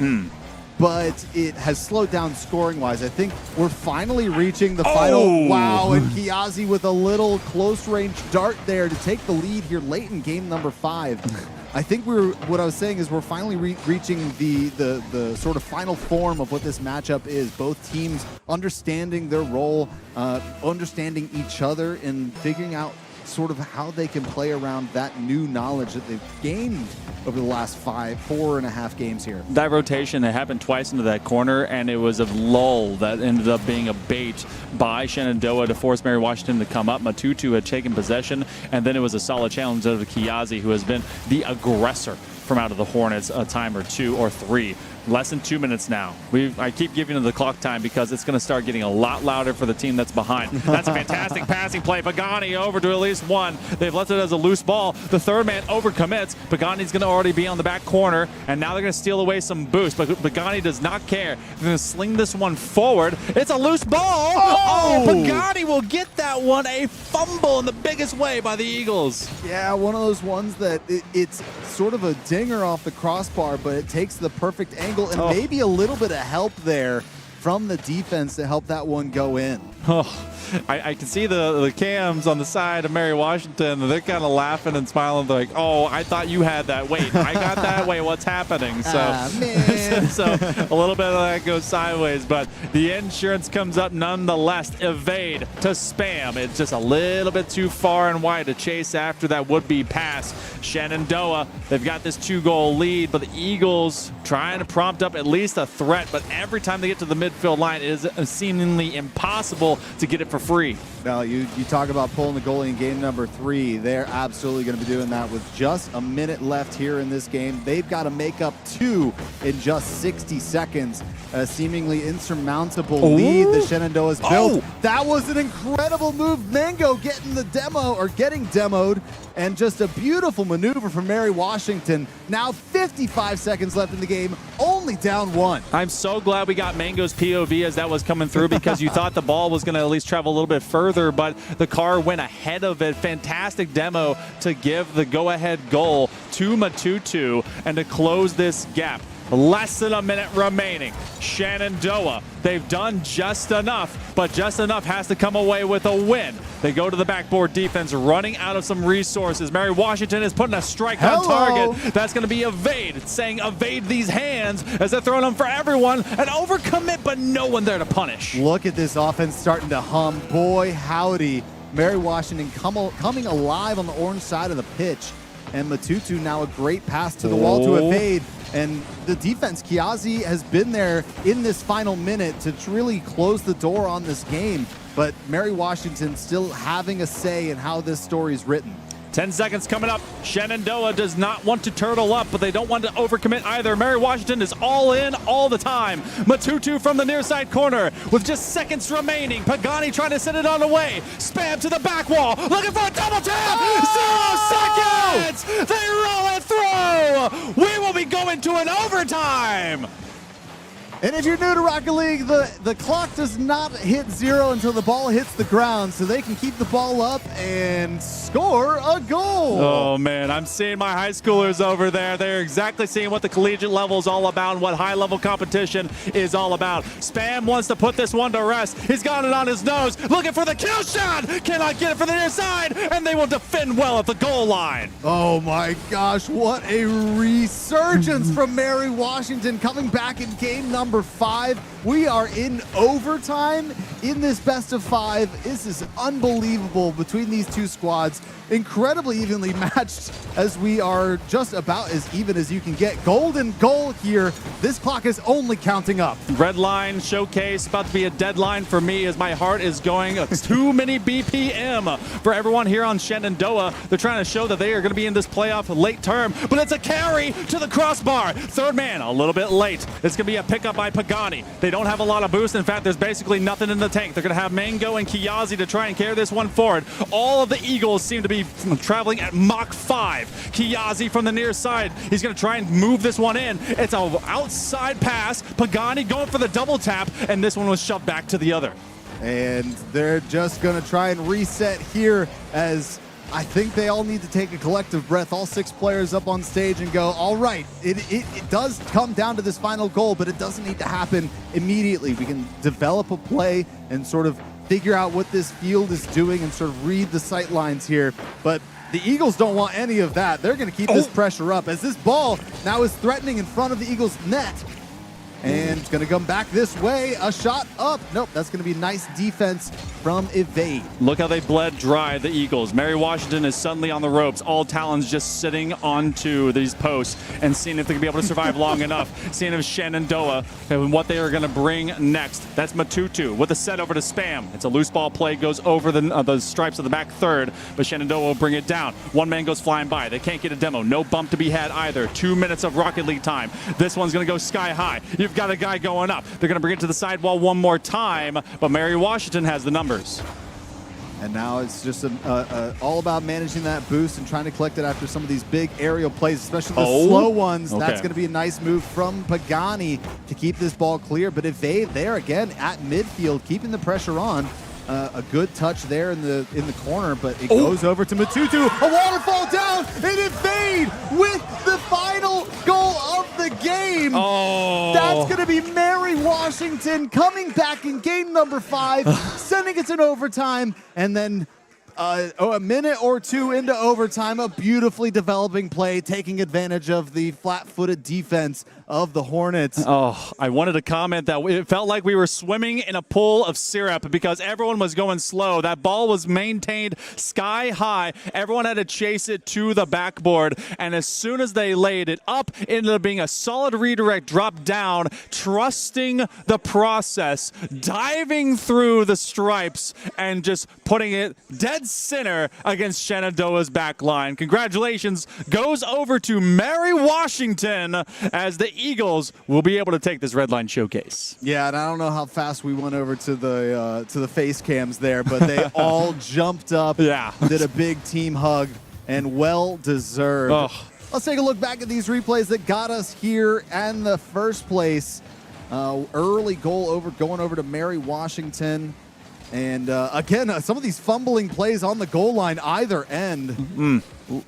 but it has slowed down scoring-wise. I think we're finally reaching the final. Wow, and Kiazi with a little close-range dart there to take the lead here late in game number 5. I think what I was saying is we're finally reaching the sort of final form of what this matchup is. Both teams understanding their role, understanding each other, and figuring out sort of how they can play around that new knowledge that they've gained over the last 4.5 games here. That rotation, it happened twice into that corner, and it was a lull that ended up being a bait by Shenandoah to force Mary Washington to come up. Matutu had taken possession, and then it was a solid challenge out of Kiazi, who has been the aggressor from out of the Hornets a time or 2 or 3. Less than 2 minutes now. I keep giving you the clock time because it's going to start getting a lot louder for the team that's behind. That's a fantastic passing play. Pagani over to at least one. They've left it as a loose ball. The third man overcommits. Pagani's going to already be on the back corner, and now they're going to steal away some boost. But Pagani does not care. They're going to sling this one forward. It's a loose ball. Oh, Pagani will get that one. A fumble in the biggest way by the Eagles. Yeah, one of those ones that it's sort of a dinger off the crossbar, but it takes the perfect angle and maybe a little bit of help there from the defense to help that one go in. I can see the cams on the side of Mary Washington. They're kind of laughing and smiling. They're like, "Oh, I thought you had that. Wait, I got that. Wait, what's happening?" So, man. so a little bit of that goes sideways, but the insurance comes up nonetheless. Evade to spam. It's just a little bit too far and wide to chase after that would-be pass. Shenandoah, they've got this 2-goal lead, but the Eagles trying to prompt up at least a threat. But every time they get to the midfield line, it is seemingly impossible to get it for free. Now, you talk about pulling the goalie in game number 3. They're absolutely going to be doing that with just a minute left here in this game. They've got to make up 2 in just 60 seconds. A seemingly insurmountable lead the Shenandoah's built. That was an incredible move. Mango getting demoed, and just a beautiful maneuver from Mary Washington. Now 55 seconds left in the game, only down 1. I'm so glad we got Mango's POV as that was coming through, because you thought the ball was going to at least travel a little bit further, but the car went ahead of it. Fantastic demo to give the go-ahead goal to Matutu and to close this gap. Less than a minute remaining. Shenandoah, they've done just enough, but just enough has to come away with a win. They go to the backboard defense, running out of some resources. Mary Washington is putting a strike on target. That's going to be evade. It's saying evade these hands as they're throwing them for everyone. An overcommit, but no one there to punish. Look at this offense starting to hum. Boy, howdy. Mary Washington coming alive on the orange side of the pitch. And Matutu now a great pass to the wall to evade. And the defense, Kiazi has been there in this final minute to really close the door on this game. But Mary Washington still having a say in how this story is written. 10 seconds coming up. Shenandoah does not want to turtle up, but they don't want to overcommit either. Mary Washington is all in all the time. Matutu from the near side corner with just seconds remaining. Pagani trying to send it on the way. Spam to the back wall. Looking for a double tap. 0 seconds. They roll it through. We will be going to an overtime. And if you're new to Rocket League, the clock does not hit 0 until the ball hits the ground, so they can keep the ball up and score a goal. Oh, man, I'm seeing my high schoolers over there. They're exactly seeing what the collegiate level is all about and what high-level competition is all about. Spam wants to put this one to rest. He's got it on his nose, looking for the kill shot. Cannot get it from the near side, and they will defend well at the goal line. Oh, my gosh, what a resurgence from Mary Washington coming back in game number 5. We are in overtime in this best of 5. This is unbelievable between these two squads. Incredibly evenly matched, as we are just about as even as you can get. Golden goal here. This clock is only counting up. Redline Showcase about to be a deadline for me as my heart is going too many BPM for everyone here on Shenandoah. They're trying to show that they are going to be in this playoff late term, but it's a carry to the crossbar. Third man a little bit late. It's going to be a pickup by Pagani. They don't have a lot of boost. In fact, there's basically nothing in the tank. They're going to have Mango and Kiazi to try and carry this one forward. All of the Eagles seem to be traveling at Mach 5. Kiazi from the near side. He's going to try and move this one in. It's an outside pass. Pagani going for the double tap, and this one was shoved back to the other. And they're just going to try and reset here as I think they all need to take a collective breath, all 6 players up on stage and go, all right, it does come down to this final goal, but it doesn't need to happen immediately. We can develop a play and sort of figure out what this field is doing and sort of read the sight lines here. But the Eagles don't want any of that. They're going to keep this pressure up as this ball now is threatening in front of the Eagles' net. And it's going to come back this way. A shot up. Nope, that's going to be nice defense from Evade. Look how they bled dry, the Eagles. Mary Washington is suddenly on the ropes. All Talons just sitting onto these posts and seeing if they can be able to survive long enough. Seeing if Shenandoah and what they are going to bring next. That's Matutu with a set over to Spam. It's a loose ball play, goes over the stripes of the back third, but Shenandoah will bring it down. One man goes flying by. They can't get a demo. No bump to be had either. 2 minutes of Rocket League time. This one's going to go sky high. You've got a guy going up. They're going to bring it to the sidewall one more time, but Mary Washington has the numbers. And now it's just all about managing that boost and trying to collect it after some of these big aerial plays, especially the slow ones. Okay. That's going to be a nice move from Pagani to keep this ball clear. But Evade there again at midfield, keeping the pressure on. A good touch there in the corner, but it goes over to Matutu. A waterfall down, and Evade with the final goal of the game. That's going to be Mary Washington coming back in game number 5, sending it to overtime, and then a minute or 2 into overtime, a beautifully developing play, taking advantage of the flat-footed defense of the Hornets. I wanted to comment that it felt like we were swimming in a pool of syrup because everyone was going slow. That ball was maintained sky high. Everyone had to chase it to the backboard, and as soon as they laid it up, it ended up being a solid redirect drop down, trusting the process, diving through the stripes, and just putting it dead center against Shenandoah's back line. Congratulations goes over to Mary Washington as the Eagles will be able to take this Redline Showcase. Yeah, and I don't know how fast we went over to the face cams there, but they all jumped up, did a big team hug, and well deserved. Let's take a look back at these replays that got us here in the first place. Early goal going over to Mary Washington. And again, some of these fumbling plays on the goal line, either end.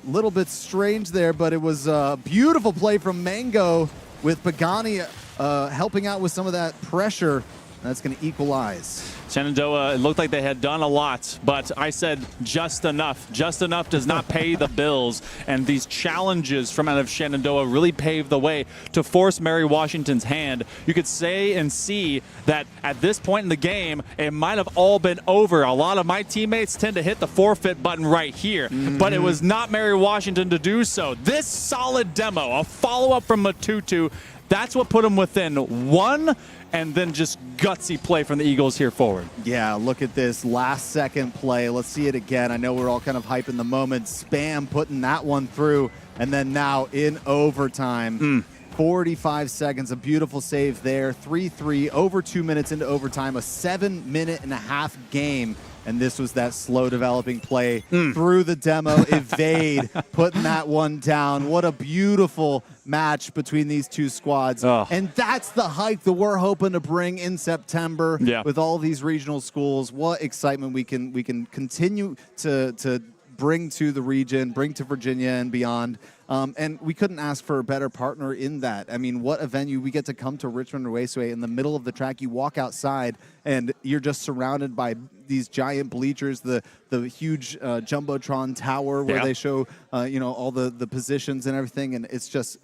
Little bit strange there, but it was a beautiful play from Mango with Pagani helping out with some of that pressure. That's going to equalize. Shenandoah, it looked like they had done a lot, but I said just enough. Just enough does not pay the bills, and these challenges from out of Shenandoah really paved the way to force Mary Washington's hand. You could say and see that at this point in the game, it might have all been over. A lot of my teammates tend to hit the forfeit button right here, but it was not Mary Washington to do so. This solid demo, a follow-up from Matutu, that's what put him within one, and then just gutsy play from the Eagles here forward. Yeah, look at this last-second play. Let's see it again. I know we're all kind of hyping the moment. Spam putting that one through, and then now in overtime. 45 seconds, a beautiful save there. 3-3, over 2 minutes into overtime, a 7-minute-and-a-half game. And this was that slow developing play through the demo. Evade putting that one down. What a beautiful match between these two squads. And that's the hype that we're hoping to bring in September with all these regional schools. What excitement we can continue to bring to the region, bring to Virginia and beyond. And we couldn't ask for a better partner in that. I mean, what a venue. We get to come to Richmond Raceway in the middle of the track. You walk outside and you're just surrounded by these giant bleachers, the huge Jumbotron tower where they show, all the positions and everything. And it's just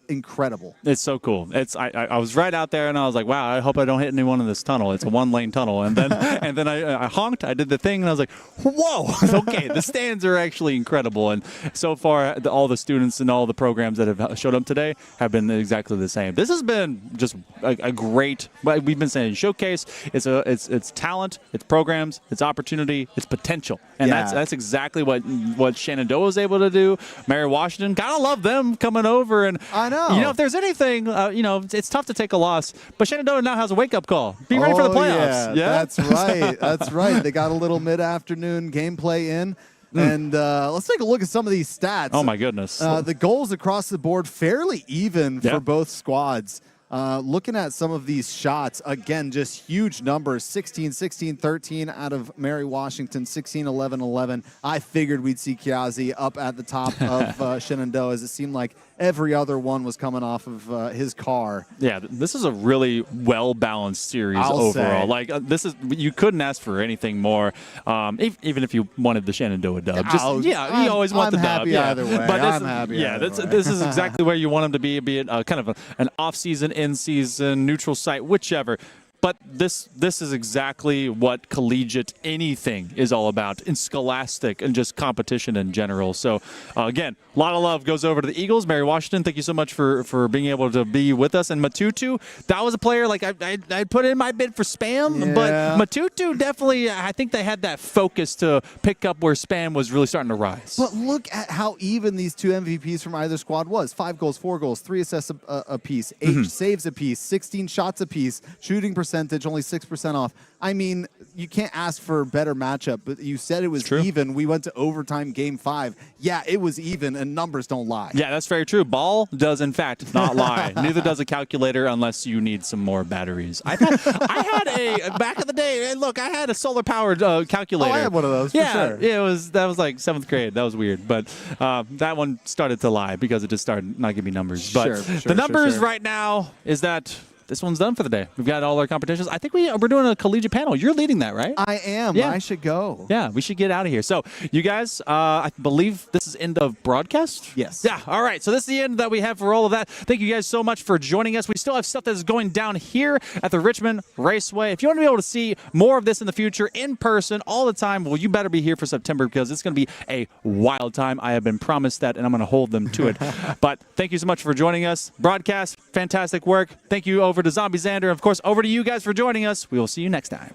incredible. It's so cool. I was right out there and I was like, wow, I hope I don't hit anyone in this tunnel. It's a 1-lane tunnel. And then I honked, I did the thing, and I was like, whoa, okay, the stands are actually incredible. And so far, all the students and all the programs that have showed up today have been exactly the same. This has been just a great, we've been saying, showcase. It's talent, it's programs, it's opportunity, it's potential. And that's exactly what Shenandoah was able to do. Mary Washington, gotta love them coming over. And I know. If there's anything, it's tough to take a loss. But Shenandoah now has a wake-up call. Be ready for the playoffs. Yeah, that's right. That's right. They got a little mid-afternoon gameplay in. And let's take a look at some of these stats. Oh, my goodness. The goals across the board fairly even for both squads. Looking at some of these shots, again, just huge numbers, 16, 16, 13 out of Mary Washington, 16, 11, 11. I figured we'd see Kiazi up at the top of Shenandoah, as it seemed like every other one was coming off of his car. Yeah, this is a really well-balanced series overall. Say. Like this is, you couldn't ask for anything more. Even if you wanted the Shenandoah dub, you always want the dub. I'm happy either way. But I'm happy. Yeah, either way. this is exactly where you want them to be it kind of an off-season, in-season, neutral site, whichever. But this is exactly what collegiate anything is all about, in Scholastic and just competition in general. So, again, a lot of love goes over to the Eagles. Mary Washington, thank you so much for being able to be with us. And Matutu, that was a player, like, I put in my bid for Spam, but Matutu definitely, I think they had that focus to pick up where Spam was really starting to rise. But look at how even these two MVPs from either squad was. 5 goals, 4 goals, 3 assists a piece, 8 saves a piece, 16 shots a piece, shooting percentage only 6% off. I mean, you can't ask for a better matchup, but you said it was even. We went to overtime game 5. Yeah, it was even, and numbers don't lie. Yeah, that's very true. Ball does, in fact, not lie. Neither does a calculator unless you need some more batteries. I had a, back in the day, look, I had a solar-powered calculator. Oh, I had one of those, yeah, for sure. That was like 7th grade. That was weird. But that one started to lie because it just started not giving me numbers. But the numbers right now is that this one's done for the day. We've got all our competitions. I think we're doing a collegiate panel. You're leading that, right? I am. Yeah. I should go. Yeah, we should get out of here. So, you guys, I believe this is end of broadcast? Yes. Yeah, all right. So, this is the end that we have for all of that. Thank you guys so much for joining us. We still have stuff that is going down here at the Richmond Raceway. If you want to be able to see more of this in the future, in person, all the time, well, you better be here for September because it's going to be a wild time. I have been promised that, and I'm going to hold them to it. But thank you so much for joining us. Broadcast, fantastic work. Thank you over to Zombie Xander. Of course, over to you guys for joining us. We will see you next time.